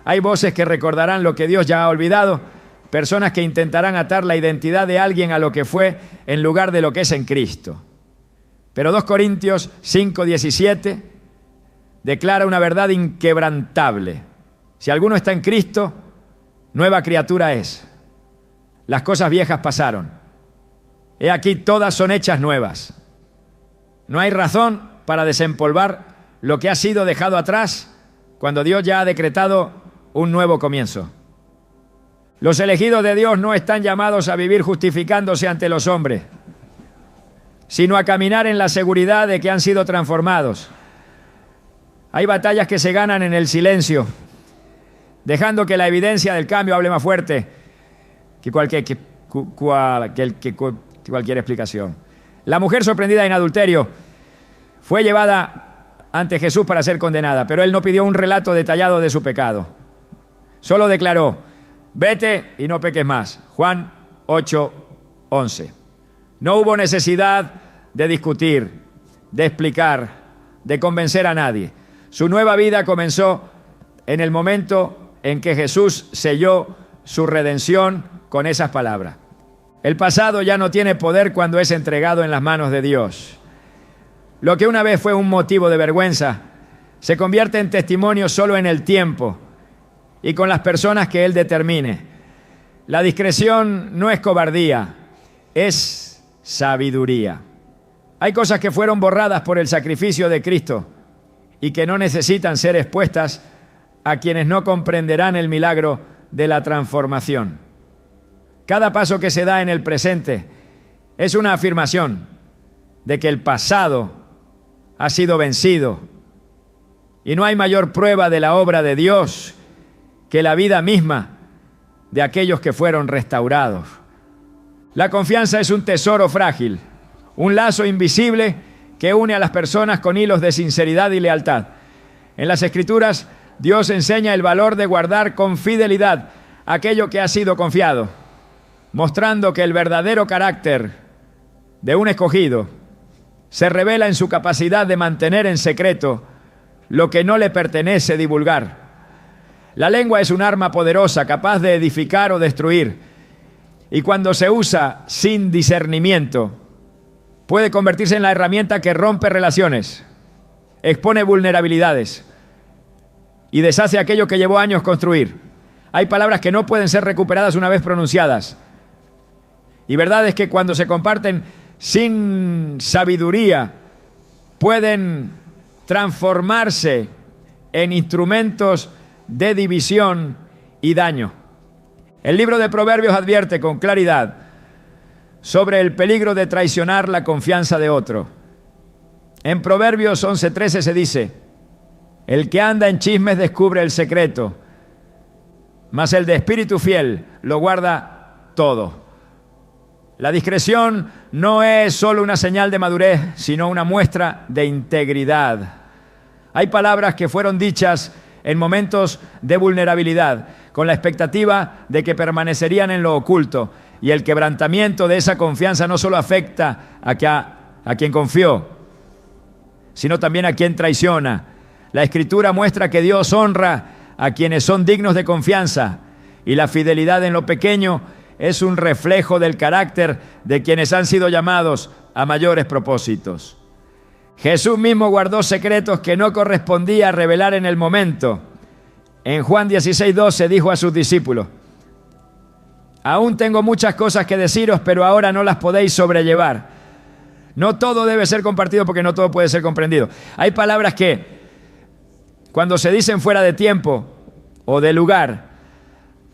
Hay voces que recordarán lo que Dios ya ha olvidado, personas que intentarán atar la identidad de alguien a lo que fue en lugar de lo que es en Cristo. Pero 2 Corintios 5:17 declara una verdad inquebrantable. Si alguno está en Cristo, nueva criatura es. Las cosas viejas pasaron. He aquí, todas son hechas nuevas. No hay razón para desempolvar lo que ha sido dejado atrás cuando Dios ya ha decretado un nuevo comienzo. Los elegidos de Dios no están llamados a vivir justificándose ante los hombres, sino a caminar en la seguridad de que han sido transformados. Hay batallas que se ganan en el silencio, dejando que la evidencia del cambio hable más fuerte que cualquier explicación. La mujer sorprendida en adulterio fue llevada ante Jesús para ser condenada, pero él no pidió un relato detallado de su pecado. Solo declaró: vete y no peques más. Juan 8:11. No hubo necesidad de discutir, de explicar, de convencer a nadie. Su nueva vida comenzó en el momento en que Jesús selló su redención con esas palabras. El pasado ya no tiene poder cuando es entregado en las manos de Dios. Lo que una vez fue un motivo de vergüenza se convierte en testimonio solo en el tiempo y con las personas que Él determine. La discreción no es cobardía, es sabiduría. Hay cosas que fueron borradas por el sacrificio de Cristo y que no necesitan ser expuestas a quienes no comprenderán el milagro de la transformación. Cada paso que se da en el presente es una afirmación de que el pasado ha sido vencido Y no hay mayor prueba de la obra de Dios que la vida misma de aquellos que fueron restaurados. La confianza es un tesoro frágil, un lazo invisible que une a las personas con hilos de sinceridad y lealtad. En las Escrituras, Dios enseña el valor de guardar con fidelidad aquello que ha sido confiado, mostrando que el verdadero carácter de un escogido se revela en su capacidad de mantener en secreto lo que no le pertenece divulgar. La lengua es un arma poderosa, capaz de edificar o destruir, y cuando se usa sin discernimiento, puede convertirse en la herramienta que rompe relaciones, expone vulnerabilidades y deshace aquello que llevó años construir. Hay palabras que no pueden ser recuperadas una vez pronunciadas. Y verdad es que cuando se comparten sin sabiduría, pueden transformarse en instrumentos de división y daño. El libro de Proverbios advierte con claridad sobre el peligro de traicionar la confianza de otro. En Proverbios 11:13 se dice: el que anda en chismes descubre el secreto, mas el de espíritu fiel lo guarda todo. La discreción no es solo una señal de madurez, sino una muestra de integridad. Hay palabras que fueron dichas en momentos de vulnerabilidad, con la expectativa de que permanecerían en lo oculto, y el quebrantamiento de esa confianza no solo afecta a quien confió, sino también a quien traiciona. La Escritura muestra que Dios honra a quienes son dignos de confianza, y la fidelidad en lo pequeño es un reflejo del carácter de quienes han sido llamados a mayores propósitos. Jesús mismo guardó secretos que no correspondía revelar en el momento. En Juan 16:12 dijo a sus discípulos: aún tengo muchas cosas que deciros, pero ahora no las podéis sobrellevar. No todo debe ser compartido porque no todo puede ser comprendido. Hay palabras que, cuando se dicen fuera de tiempo o de lugar,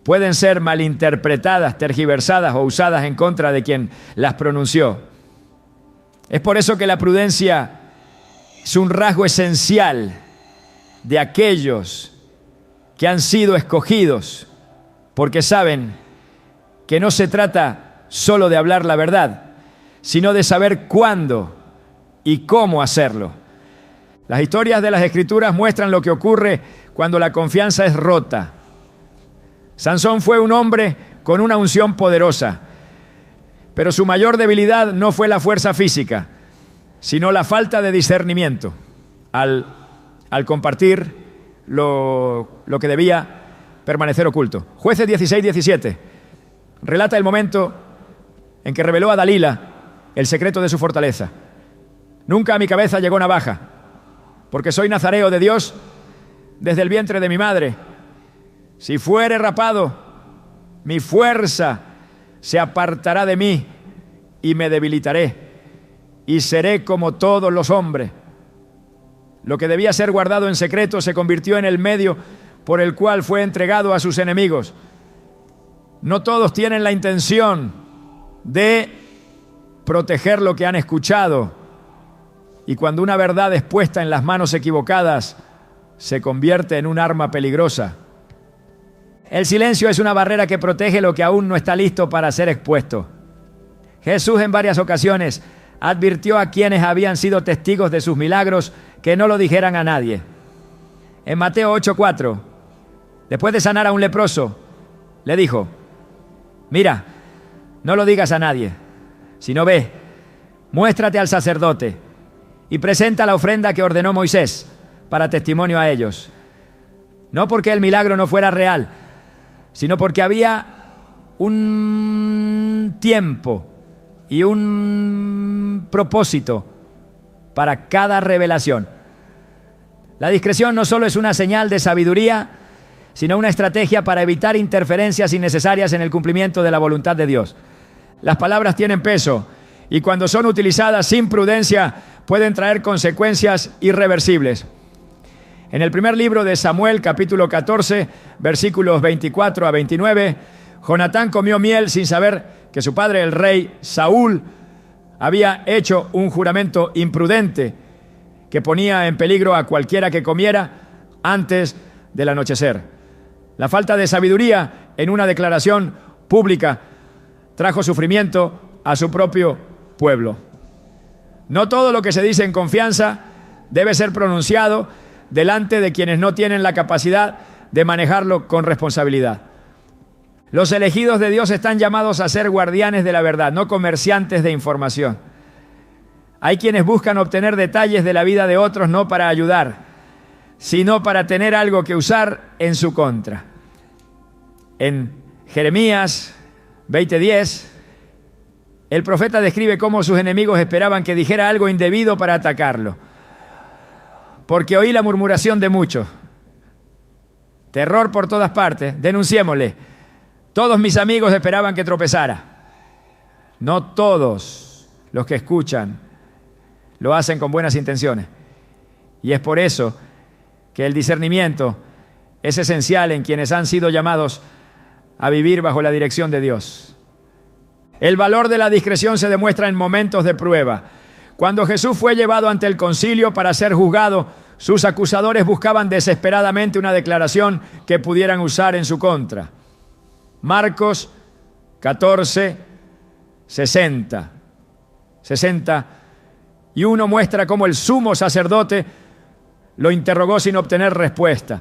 pueden ser malinterpretadas, tergiversadas o usadas en contra de quien las pronunció. Es por eso que la prudencia es un rasgo esencial de aquellos que han sido escogidos, porque saben que no se trata solo de hablar la verdad, sino de saber cuándo y cómo hacerlo. Las historias de las Escrituras muestran lo que ocurre cuando la confianza es rota. Sansón fue un hombre con una unción poderosa, pero su mayor debilidad no fue la fuerza física, sino la falta de discernimiento al compartir lo que debía permanecer oculto. Jueces 16:17 relata el momento en que reveló a Dalila el secreto de su fortaleza. Nunca a mi cabeza llegó navaja, porque soy nazareo de Dios desde el vientre de mi madre. Si fuere rapado, mi fuerza se apartará de mí y me debilitaré, y seré como todos los hombres. Lo que debía ser guardado en secreto se convirtió en el medio por el cual fue entregado a sus enemigos. No todos tienen la intención de proteger lo que han escuchado, y cuando una verdad es puesta en las manos equivocadas, se convierte en un arma peligrosa. El silencio es una barrera que protege lo que aún no está listo para ser expuesto. Jesús en varias ocasiones advirtió a quienes habían sido testigos de sus milagros que no lo dijeran a nadie. En Mateo 8:4, después de sanar a un leproso, le dijo: mira, no lo digas a nadie, sino ve, muéstrate al sacerdote y presenta la ofrenda que ordenó Moisés para testimonio a ellos. No porque el milagro no fuera real, sino porque había un tiempo y un propósito para cada revelación. La discreción no solo es una señal de sabiduría, sino una estrategia para evitar interferencias innecesarias en el cumplimiento de la voluntad de Dios. Las palabras tienen peso y cuando son utilizadas sin prudencia pueden traer consecuencias irreversibles. En el primer libro de Samuel, capítulo 14, versículos 24 a 29, Jonatán comió miel sin saber que su padre, el rey Saúl, había hecho un juramento imprudente que ponía en peligro a cualquiera que comiera antes del anochecer. La falta de sabiduría en una declaración pública trajo sufrimiento a su propio pueblo. No todo lo que se dice en confianza debe ser pronunciado delante de quienes no tienen la capacidad de manejarlo con responsabilidad. Los elegidos de Dios están llamados a ser guardianes de la verdad, no comerciantes de información. Hay quienes buscan obtener detalles de la vida de otros no para ayudar, sino para tener algo que usar en su contra. En Jeremías 20:10, el profeta describe cómo sus enemigos esperaban que dijera algo indebido para atacarlo. Porque oí la murmuración de muchos. Terror por todas partes. Denunciémosle. Todos mis amigos esperaban que tropezara. No todos los que escuchan lo hacen con buenas intenciones. Y es por eso que el discernimiento es esencial en quienes han sido llamados a vivir bajo la dirección de Dios. El valor de la discreción se demuestra en momentos de prueba. Cuando Jesús fue llevado ante el concilio para ser juzgado, sus acusadores buscaban desesperadamente una declaración que pudieran usar en su contra. Marcos 14, 60. Y uno muestra cómo el sumo sacerdote lo interrogó sin obtener respuesta.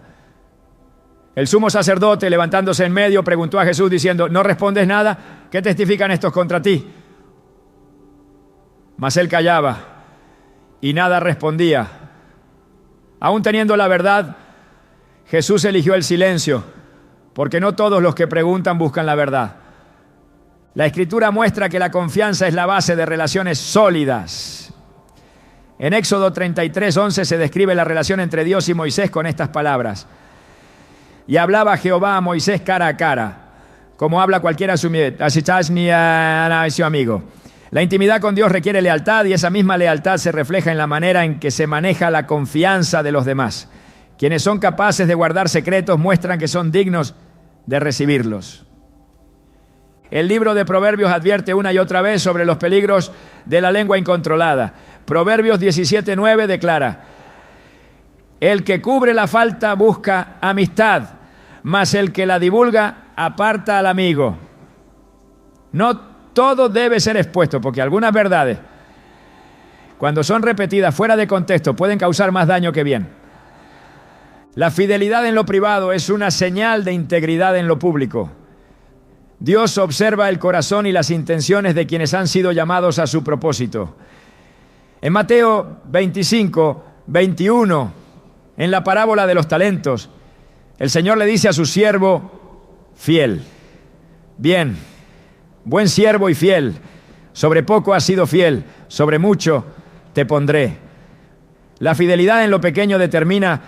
El sumo sacerdote, levantándose en medio, preguntó a Jesús diciendo: ¿no respondes nada? ¿Qué testifican estos contra ti? Mas él callaba y nada respondía. Aún teniendo la verdad, Jesús eligió el silencio, porque no todos los que preguntan buscan la verdad. La Escritura muestra que la confianza es la base de relaciones sólidas. En Éxodo 33:11 se describe la relación entre Dios y Moisés con estas palabras: y hablaba Jehová a Moisés cara a cara, como habla cualquiera a su amigo. La intimidad con Dios requiere lealtad, y esa misma lealtad se refleja en la manera en que se maneja la confianza de los demás. Quienes son capaces de guardar secretos muestran que son dignos de recibirlos. El libro de Proverbios advierte una y otra vez sobre los peligros de la lengua incontrolada. Proverbios 17:9 declara: el que cubre la falta busca amistad, mas el que la divulga aparta al amigo. No todo debe ser expuesto, porque algunas verdades, cuando son repetidas fuera de contexto, pueden causar más daño que bien. La fidelidad en lo privado es una señal de integridad en lo público. Dios observa el corazón y las intenciones de quienes han sido llamados a su propósito. En Mateo 25:21, en la parábola de los talentos, el Señor le dice a su siervo fiel: bien, buen siervo y fiel, sobre poco has sido fiel, sobre mucho te pondré. La fidelidad en lo pequeño determina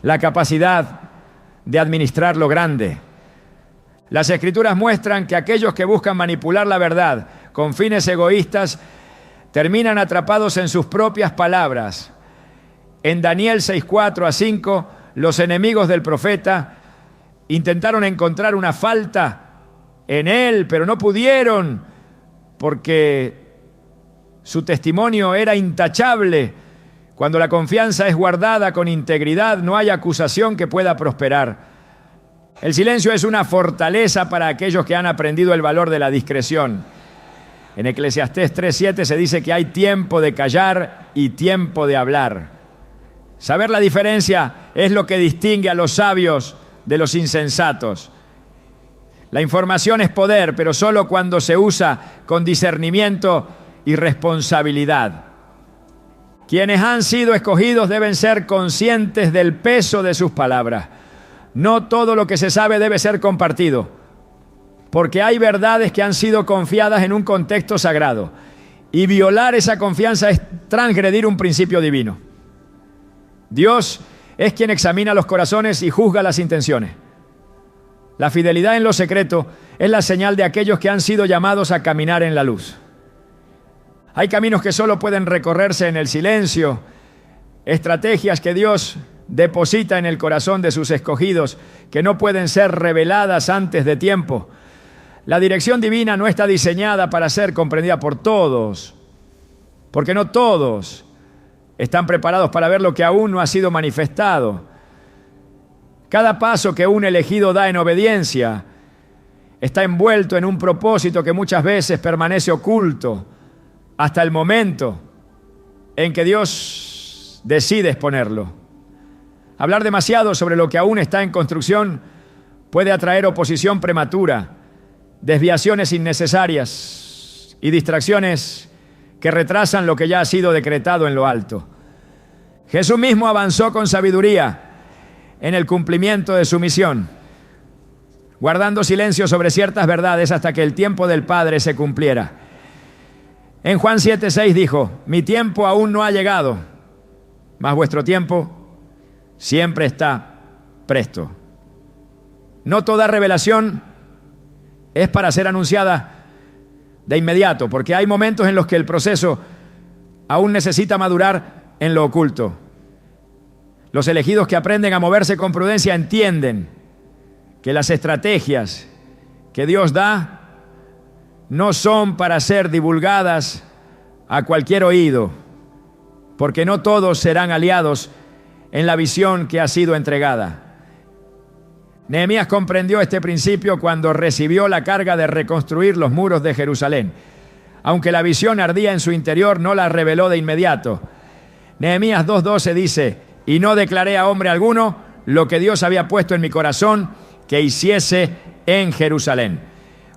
la capacidad de administrar lo grande. Las Escrituras muestran que aquellos que buscan manipular la verdad con fines egoístas terminan atrapados en sus propias palabras. En Daniel 6:4-5, los enemigos del profeta intentaron encontrar una falta en él, pero no pudieron, porque su testimonio era intachable. Cuando la confianza es guardada con integridad, no hay acusación que pueda prosperar. El silencio es una fortaleza para aquellos que han aprendido el valor de la discreción. En Eclesiastés 3:7 se dice que hay tiempo de callar y tiempo de hablar. Saber la diferencia es lo que distingue a los sabios de los insensatos. La información es poder, pero solo cuando se usa con discernimiento y responsabilidad. Quienes han sido escogidos deben ser conscientes del peso de sus palabras. No todo lo que se sabe debe ser compartido, porque hay verdades que han sido confiadas en un contexto sagrado, y violar esa confianza es transgredir un principio divino. Dios es quien examina los corazones y juzga las intenciones. La fidelidad en lo secreto es la señal de aquellos que han sido llamados a caminar en la luz. Hay caminos que solo pueden recorrerse en el silencio, estrategias que Dios deposita en el corazón de sus escogidos que no pueden ser reveladas antes de tiempo. La dirección divina no está diseñada para ser comprendida por todos, porque no todos Están preparados para ver lo que aún no ha sido manifestado. Cada paso que un elegido da en obediencia está envuelto en un propósito que muchas veces permanece oculto hasta el momento en que Dios decide exponerlo. Hablar demasiado sobre lo que aún está en construcción puede atraer oposición prematura, desviaciones innecesarias y distracciones que retrasan lo que ya ha sido decretado en lo alto. Jesús mismo avanzó con sabiduría en el cumplimiento de su misión, guardando silencio sobre ciertas verdades hasta que el tiempo del Padre se cumpliera. En Juan 7:6 dijo: mi tiempo aún no ha llegado, mas vuestro tiempo siempre está presto. No toda revelación es para ser anunciada de inmediato, porque hay momentos en los que el proceso aún necesita madurar en lo oculto. Los elegidos que aprenden a moverse con prudencia entienden que las estrategias que Dios da no son para ser divulgadas a cualquier oído, porque no todos serán aliados en la visión que ha sido entregada. Nehemías comprendió este principio cuando recibió la carga de reconstruir los muros de Jerusalén. Aunque la visión ardía en su interior, no la reveló de inmediato. Nehemías 2:12 dice: y no declaré a hombre alguno lo que Dios había puesto en mi corazón que hiciese en Jerusalén.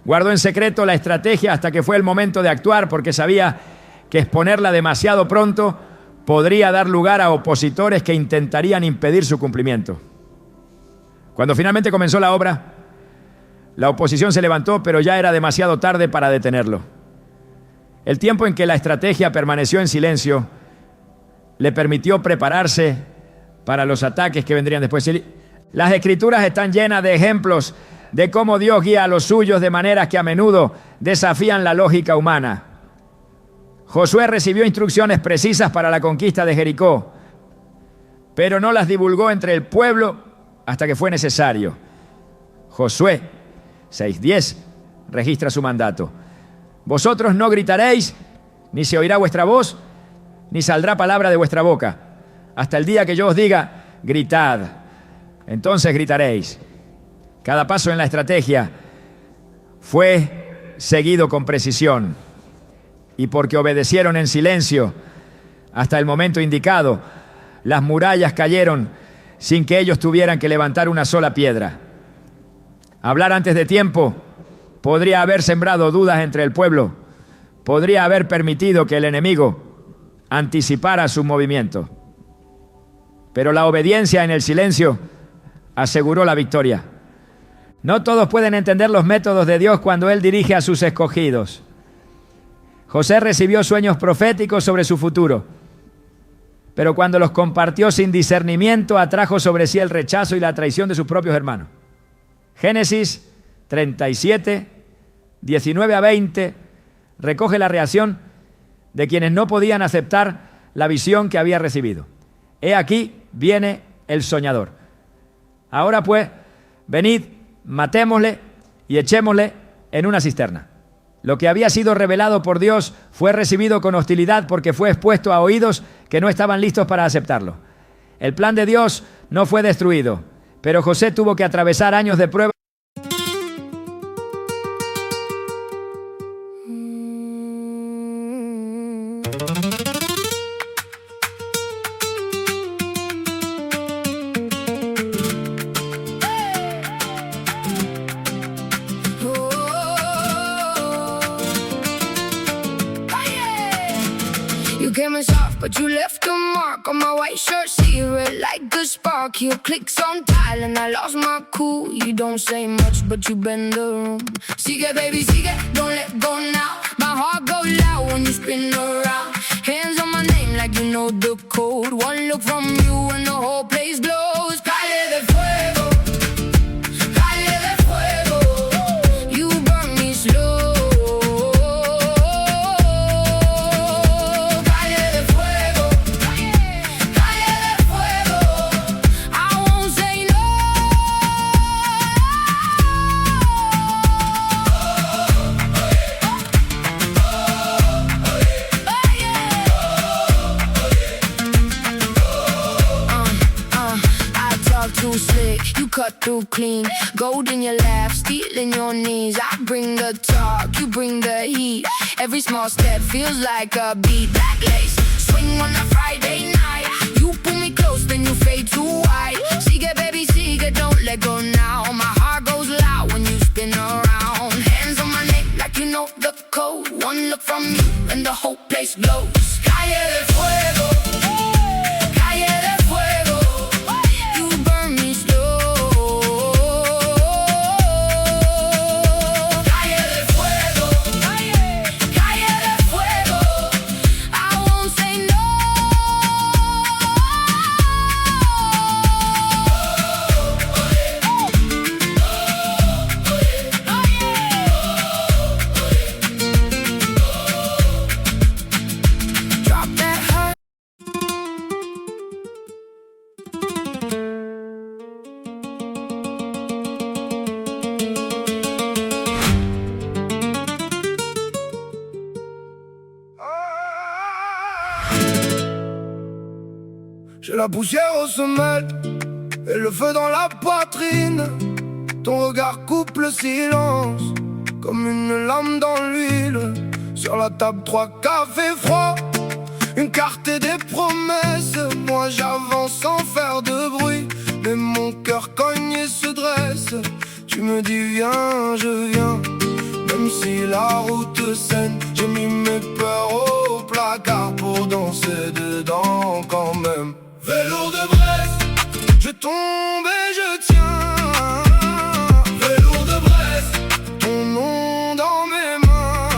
Guardó en secreto la estrategia hasta que fue el momento de actuar, porque sabía que exponerla demasiado pronto podría dar lugar a opositores que intentarían impedir su cumplimiento. Cuando finalmente comenzó la obra, la oposición se levantó, pero ya era demasiado tarde para detenerlo. El tiempo en que la estrategia permaneció en silencio le permitió prepararse para los ataques que vendrían después. Las Escrituras están llenas de ejemplos de cómo Dios guía a los suyos de maneras que a menudo desafían la lógica humana. Josué recibió instrucciones precisas para la conquista de Jericó, pero no las divulgó entre el pueblo hasta que fue necesario. Josué 6:10 registra su mandato: vosotros no gritaréis, ni se oirá vuestra voz, ni saldrá palabra de vuestra boca, hasta el día que yo os diga: gritad, entonces gritaréis. Cada paso en la estrategia fue seguido con precisión, y porque obedecieron en silencio hasta el momento indicado, las murallas cayeron sin que ellos tuvieran que levantar una sola piedra. Hablar antes de tiempo podría haber sembrado dudas entre el pueblo, podría haber permitido que el enemigo anticipara su movimiento. Pero la obediencia en el silencio aseguró la victoria. No todos pueden entender los métodos de Dios cuando Él dirige a sus escogidos. José recibió sueños proféticos sobre su futuro, pero cuando los compartió sin discernimiento, atrajo sobre sí el rechazo y la traición de sus propios hermanos. Génesis 37, 19 a 20, recoge la reacción de quienes no podían aceptar la visión que había recibido. He aquí viene el soñador. Ahora pues, venid, matémosle y echémosle en una cisterna. Lo que había sido revelado por Dios fue recibido con hostilidad porque fue expuesto a oídos que no estaban listos para aceptarlo. El plan de Dios no fue destruido, pero José tuvo que atravesar años de prueba. But you left a mark on my white shirt, seared like a spark. Your clicks on tile and I lost my cool. You don't say much, but you bend the room. Sigue, baby, sigue, don't let go now. My heart goes loud when you spin around. Hands on my name like you know the code. One look from you and the whole place glows. Calle de fuego, calle de fuego. You burn me slow. too slick, you cut through clean. Gold in your laugh, steel in your knees. I bring the talk, you bring the heat. Every small step feels like a beat. Black lace, swing on a Friday night. You pull me close, then you fade to white. Sigue, baby, sigue, don't let go now. My heart goes loud when you spin around. Hands on my neck like you know the code. One look from you and the whole place glows. Calle de fuego, calle de fuego. You burn me slow. Calle de fuego, calle de fuego. I won't say no. Drop that hurt. J'ai la poussière aux semelles et le feu dans la poitrine. Ton regard coupe le silence comme une lame dans l'huile. Sur la table, 3 cafés froids, une carte et des promesses. Moi j'avance sans faire de bruit, mais mon cœur cogne et se dresse. Tu me dis viens, je viens, même si la route saine. J'ai mis mes peurs au placard pour danser dedans quand même. Velours de Brest, je tombe et je tiens. Velours de Brest, ton nom dans mes mains.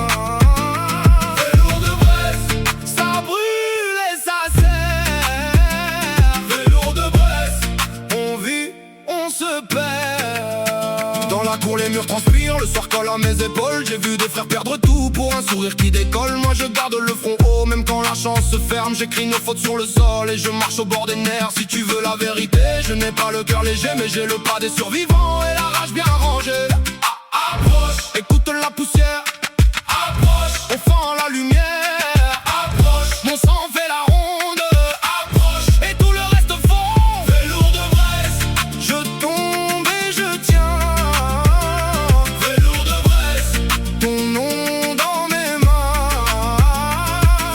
Velours de Brest, ça brûle et ça serre. Velours de Brest, on vit, on se perd. Dans la cour les murs transpirent, le soir colle à mes épaules. J'ai vu des frères perdre tout pour un sourire qui décolle. Moi je garde le front haut, même quand la chance se ferme. J'écris nos fautes sur le sol et je marche au bord des nerfs. Si tu veux la vérité, je n'ai pas le cœur léger, mais j'ai le pas des survivants et la rage bien rangée. Approche, écoute la poussière. Approche, on fend la lumière. Approche, mon sang fait la ronde. Approche, et tout le reste fond. Velours de Brest, je tombe et je tiens. Velours de Brest, ton nom dans mes mains.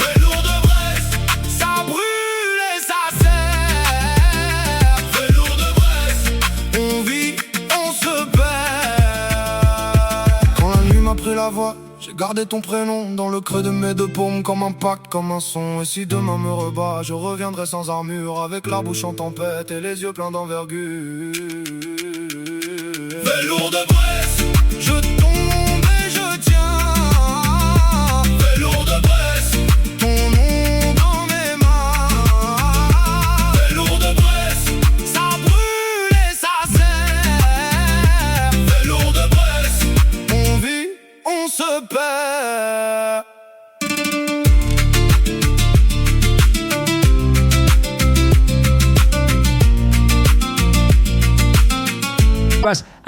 Velours de Brest, ça brûle et ça serre. Velours de Brest, on vit, on se perd. Quand la nuit m'a pris la voix, j'ai gardé ton prénom dans le creux de mes 2 paumes. Comme un pacte, comme un son. Et si demain me rebat, je reviendrai sans armure, avec la bouche en tempête et les yeux pleins d'envergure. Velours de Brest, je tombe et je tiens. Velours de Brest, ton nom dans mes mains. Velours de Brest, ça brûle et ça serre. Velours de Brest, on vit, on se perd.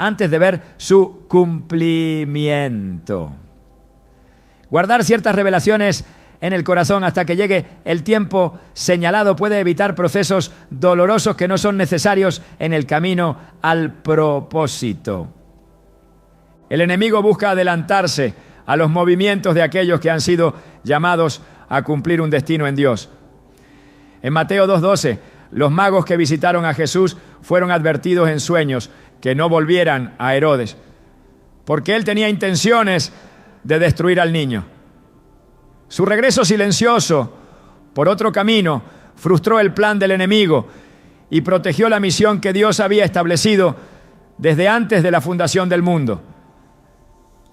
Antes de ver su cumplimiento. Guardar ciertas revelaciones en el corazón hasta que llegue el tiempo señalado puede evitar procesos dolorosos que no son necesarios en el camino al propósito. El enemigo busca adelantarse a los movimientos de aquellos que han sido llamados a cumplir un destino en Dios. En Mateo 2:12, los magos que visitaron a Jesús fueron advertidos en sueños que no volvieran a Herodes, porque él tenía intenciones de destruir al niño. Su regreso silencioso por otro camino frustró el plan del enemigo y protegió la misión que Dios había establecido desde antes de la fundación del mundo.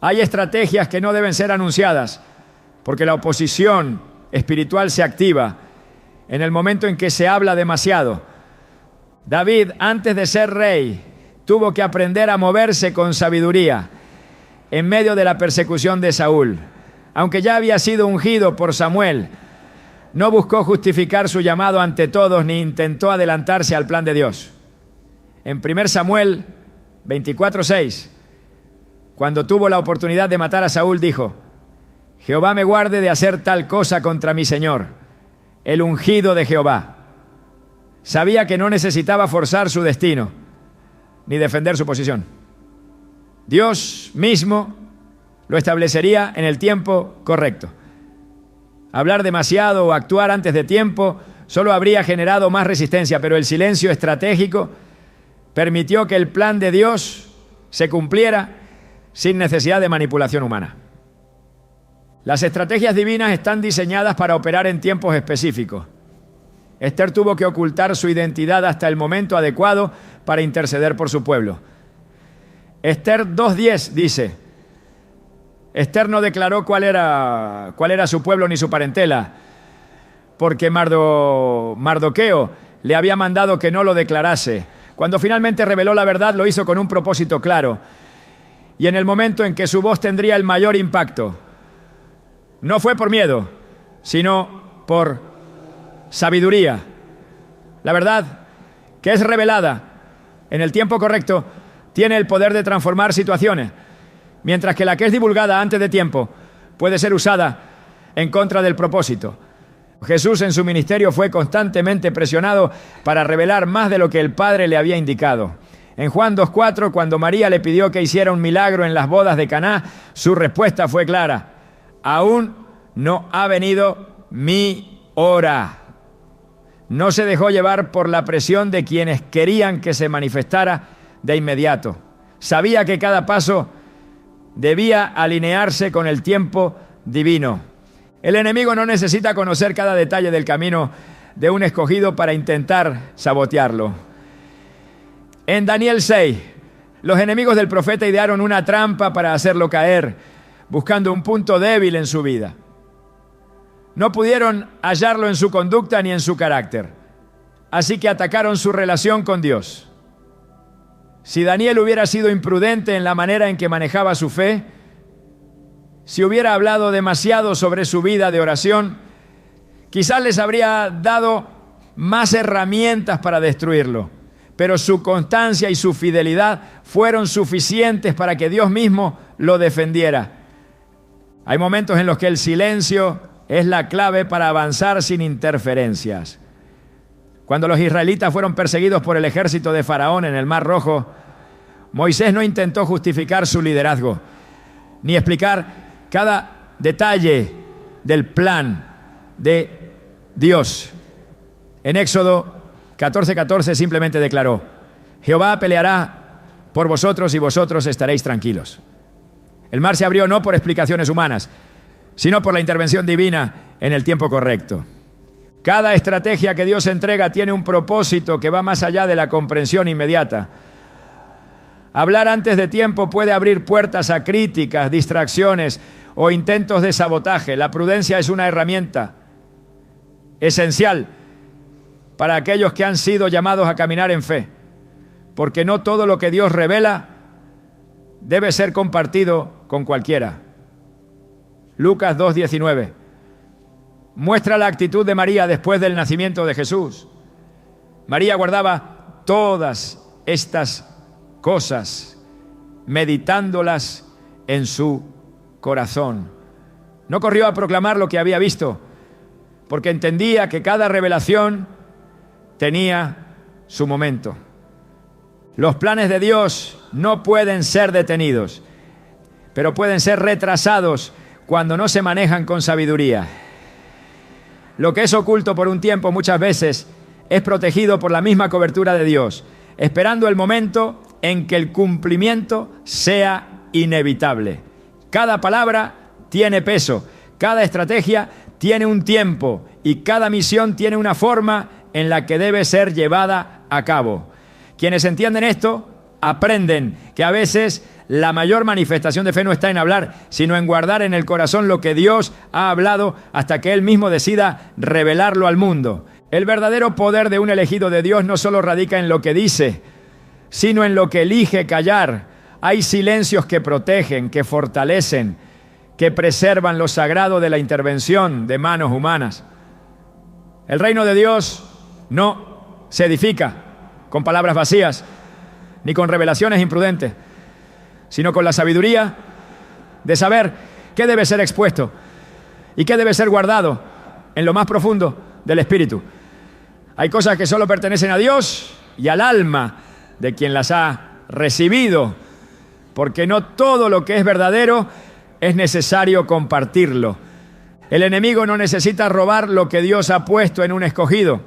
Hay estrategias que no deben ser anunciadas, porque la oposición espiritual se activa en el momento en que se habla demasiado. David, antes de ser rey, tuvo que aprender a moverse con sabiduría en medio de la persecución de Saúl. Aunque ya había sido ungido por Samuel, no buscó justificar su llamado ante todos ni intentó adelantarse al plan de Dios. En 1 Samuel 24:6, cuando tuvo la oportunidad de matar a Saúl, dijo: Jehová me guarde de hacer tal cosa contra mi Señor, el ungido de Jehová. Sabía que no necesitaba forzar su destino, ni defender su posición. Dios mismo lo establecería en el tiempo correcto. Hablar demasiado o actuar antes de tiempo solo habría generado más resistencia, pero el silencio estratégico permitió que el plan de Dios se cumpliera sin necesidad de manipulación humana. Las estrategias divinas están diseñadas para operar en tiempos específicos. Esther tuvo que ocultar su identidad hasta el momento adecuado para interceder por su pueblo. Esther 2:10 dice: Esther no declaró cuál era su pueblo ni su parentela, porque Mardoqueo le había mandado que no lo declarase. Cuando finalmente reveló la verdad, lo hizo con un propósito claro, y en el momento en que su voz tendría el mayor impacto. No fue por miedo, sino por sabiduría. La verdad, que es revelada en el tiempo correcto, tiene el poder de transformar situaciones, mientras que la que es divulgada antes de tiempo puede ser usada en contra del propósito. Jesús en su ministerio fue constantemente presionado para revelar más de lo que el Padre le había indicado. En Juan 2:4, cuando María le pidió que hiciera un milagro en las bodas de Caná, su respuesta fue clara: aún no ha venido mi hora. No se dejó llevar por la presión de quienes querían que se manifestara de inmediato. Sabía que cada paso debía alinearse con el tiempo divino. El enemigo no necesita conocer cada detalle del camino de un escogido para intentar sabotearlo. En Daniel 6, los enemigos del profeta idearon una trampa para hacerlo caer, buscando un punto débil en su vida. No pudieron hallarlo en su conducta ni en su carácter, así que atacaron su relación con Dios. Si Daniel hubiera sido imprudente en la manera en que manejaba su fe, si hubiera hablado demasiado sobre su vida de oración, quizás les habría dado más herramientas para destruirlo, pero su constancia y su fidelidad fueron suficientes para que Dios mismo lo defendiera. Hay momentos en los que el silencio es la clave para avanzar sin interferencias. Cuando los israelitas fueron perseguidos por el ejército de Faraón en el Mar Rojo, Moisés no intentó justificar su liderazgo, ni explicar cada detalle del plan de Dios. En Éxodo 14:14 simplemente declaró: Jehová peleará por vosotros y vosotros estaréis tranquilos. El mar se abrió no por explicaciones humanas, sino por la intervención divina en el tiempo correcto. Cada estrategia que Dios entrega tiene un propósito que va más allá de la comprensión inmediata. Hablar antes de tiempo puede abrir puertas a críticas, distracciones o intentos de sabotaje. La prudencia es una herramienta esencial para aquellos que han sido llamados a caminar en fe, porque no todo lo que Dios revela debe ser compartido con cualquiera. Lucas 2:19 muestra la actitud de María después del nacimiento de Jesús. María guardaba todas estas cosas, meditándolas en su corazón. No corrió a proclamar lo que había visto, porque entendía que cada revelación tenía su momento. Los planes de Dios no pueden ser detenidos, pero pueden ser retrasados cuando no se manejan con sabiduría. Lo que es oculto por un tiempo muchas veces es protegido por la misma cobertura de Dios, esperando el momento en que el cumplimiento sea inevitable. Cada palabra tiene peso, cada estrategia tiene un tiempo y cada misión tiene una forma en la que debe ser llevada a cabo. Quienes entienden esto aprenden que a veces la mayor manifestación de fe no está en hablar, sino en guardar en el corazón lo que Dios ha hablado hasta que Él mismo decida revelarlo al mundo. El verdadero poder de un elegido de Dios no solo radica en lo que dice, sino en lo que elige callar. Hay silencios que protegen, que fortalecen, que preservan lo sagrado de la intervención de manos humanas. El reino de Dios no se edifica con palabras vacías, ni con revelaciones imprudentes, sino con la sabiduría de saber qué debe ser expuesto y qué debe ser guardado en lo más profundo del Espíritu. Hay cosas que solo pertenecen a Dios y al alma de quien las ha recibido, porque no todo lo que es verdadero es necesario compartirlo. El enemigo no necesita robar lo que Dios ha puesto en un escogido,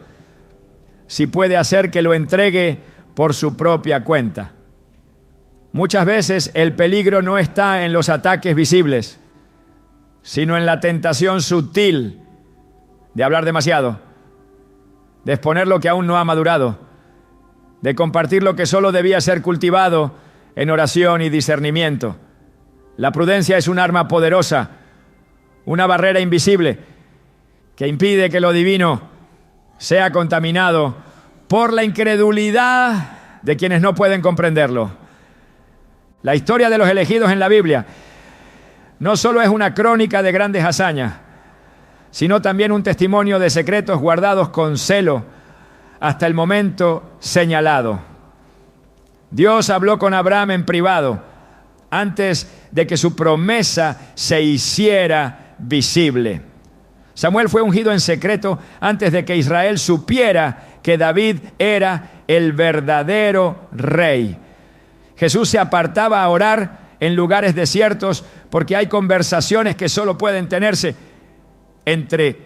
si puede hacer que lo entregue por su propia cuenta. Muchas veces el peligro no está en los ataques visibles, sino en la tentación sutil de hablar demasiado, de exponer lo que aún no ha madurado, de compartir lo que solo debía ser cultivado en oración y discernimiento. La prudencia es un arma poderosa, una barrera invisible que impide que lo divino sea contaminado por la incredulidad de quienes no pueden comprenderlo. La historia de los elegidos en la Biblia no solo es una crónica de grandes hazañas, sino también un testimonio de secretos guardados con celo hasta el momento señalado. Dios habló con Abraham en privado antes de que su promesa se hiciera visible. Samuel fue ungido en secreto antes de que Israel supiera que David era el verdadero rey. Jesús se apartaba a orar en lugares desiertos porque hay conversaciones que solo pueden tenerse entre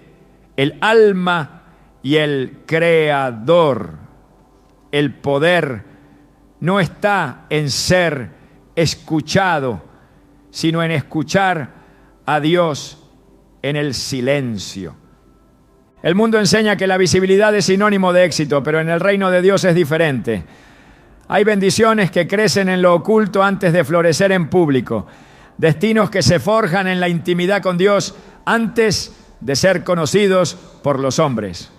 el alma y el Creador. El poder no está en ser escuchado, sino en escuchar a Dios en el silencio. El mundo enseña que la visibilidad es sinónimo de éxito, pero en el reino de Dios es diferente. Hay bendiciones que crecen en lo oculto antes de florecer en público. Destinos que se forjan en la intimidad con Dios antes de ser conocidos por los hombres.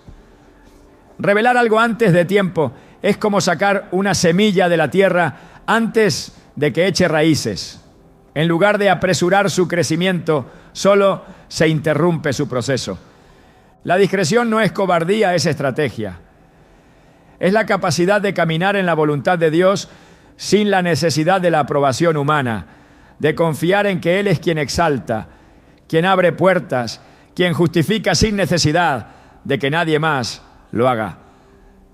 Revelar algo antes de tiempo es como sacar una semilla de la tierra antes de que eche raíces. En lugar de apresurar su crecimiento, solo se interrumpe su proceso. La discreción no es cobardía, es estrategia. Es la capacidad de caminar en la voluntad de Dios sin la necesidad de la aprobación humana, de confiar en que Él es quien exalta, quien abre puertas, quien justifica sin necesidad de que nadie más lo haga.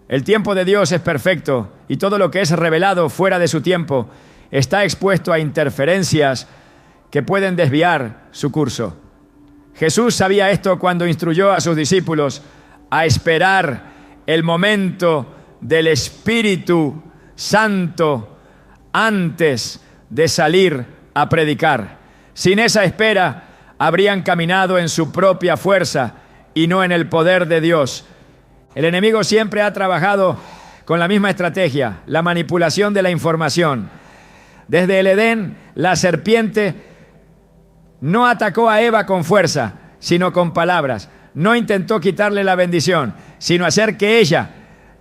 El tiempo de Dios es perfecto y todo lo que es revelado fuera de su tiempo está expuesto a interferencias que pueden desviar su curso. Jesús sabía esto cuando instruyó a sus discípulos a esperar el momento del Espíritu Santo antes de salir a predicar. Sin esa espera, habrían caminado en su propia fuerza y no en el poder de Dios. El enemigo siempre ha trabajado con la misma estrategia, la manipulación de la información. Desde el Edén, la serpiente no atacó a Eva con fuerza, sino con palabras. No intentó quitarle la bendición, sino hacer que ella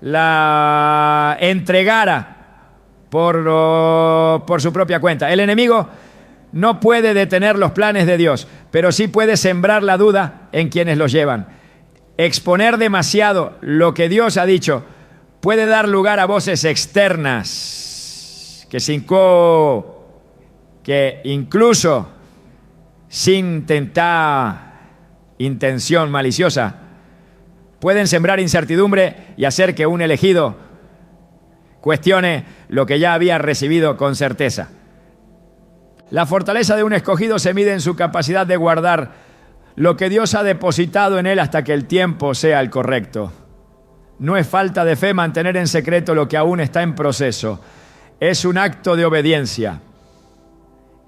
la entregara por su propia cuenta. El enemigo no puede detener los planes de Dios, pero sí puede sembrar la duda en quienes los llevan. Exponer demasiado lo que Dios ha dicho puede dar lugar a voces externas que incluso sin intención maliciosa pueden sembrar incertidumbre y hacer que un elegido cuestione lo que ya había recibido con certeza. La fortaleza de un escogido se mide en su capacidad de guardar lo que Dios ha depositado en él hasta que el tiempo sea el correcto. No es falta de fe mantener en secreto lo que aún está en proceso. Es un acto de obediencia.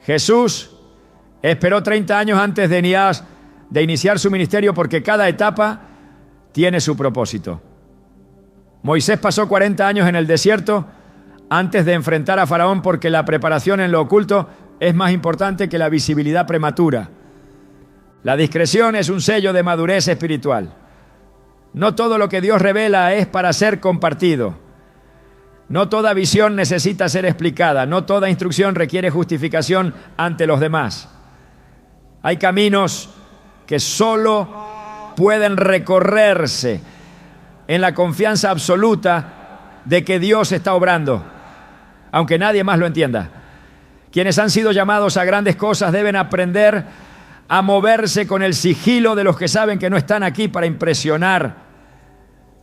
Jesús esperó 30 años antes de iniciar su ministerio porque cada etapa tiene su propósito. Moisés pasó 40 años en el desierto antes de enfrentar a Faraón porque la preparación en lo oculto es más importante que la visibilidad prematura. La discreción es un sello de madurez espiritual. No todo lo que Dios revela es para ser compartido. No toda visión necesita ser explicada. No toda instrucción requiere justificación ante los demás. Hay caminos que solo pueden recorrerse en la confianza absoluta de que Dios está obrando, aunque nadie más lo entienda. Quienes han sido llamados a grandes cosas deben aprender a moverse con el sigilo de los que saben que no están aquí para impresionar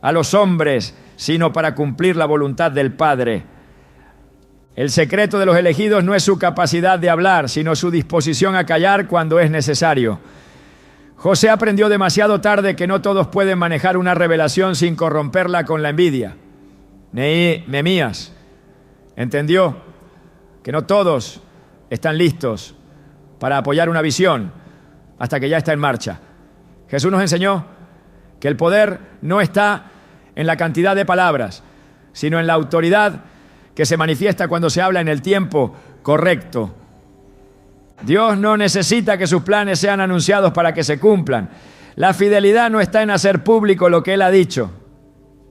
a los hombres, sino para cumplir la voluntad del Padre. El secreto de los elegidos no es su capacidad de hablar, sino su disposición a callar cuando es necesario. José aprendió demasiado tarde que no todos pueden manejar una revelación sin corromperla con la envidia. Nehemías entendió que no todos están listos para apoyar una visión hasta que ya está en marcha. Jesús nos enseñó que el poder no está en la cantidad de palabras, sino en la autoridad que se manifiesta cuando se habla en el tiempo correcto. Dios no necesita que sus planes sean anunciados para que se cumplan. La fidelidad no está en hacer público lo que Él ha dicho,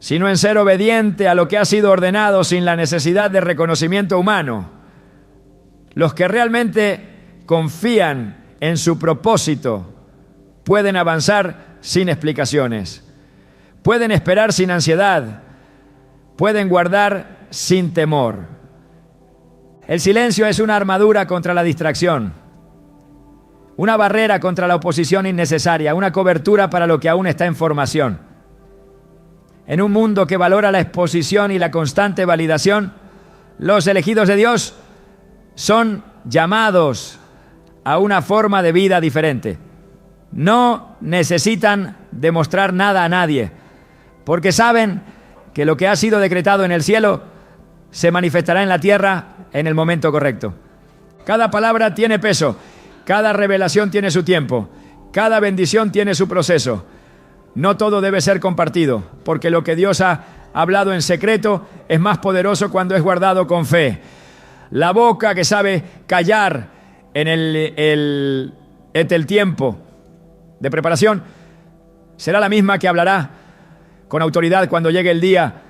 sino en ser obediente a lo que ha sido ordenado sin la necesidad de reconocimiento humano. Los que realmente confían en su propósito pueden avanzar sin explicaciones, pueden esperar sin ansiedad, pueden guardar sin temor. El silencio es una armadura contra la distracción, una barrera contra la oposición innecesaria, una cobertura para lo que aún está en formación. En un mundo que valora la exposición y la constante validación, los elegidos de Dios son llamados a una forma de vida diferente. No necesitan demostrar nada a nadie, porque saben que lo que ha sido decretado en el cielo se manifestará en la tierra en el momento correcto. Cada palabra tiene peso, cada revelación tiene su tiempo, cada bendición tiene su proceso. No todo debe ser compartido, porque lo que Dios ha hablado en secreto es más poderoso cuando es guardado con fe. La boca que sabe callar en el tiempo de preparación será la misma que hablará con autoridad cuando llegue el día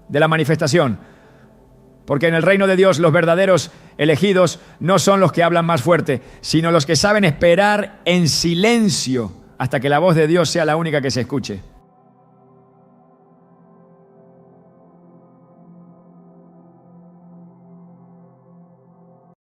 de la manifestación. Porque en el reino de Dios los verdaderos elegidos no son los que hablan más fuerte, sino los que saben esperar en silencio hasta que la voz de Dios sea la única que se escuche.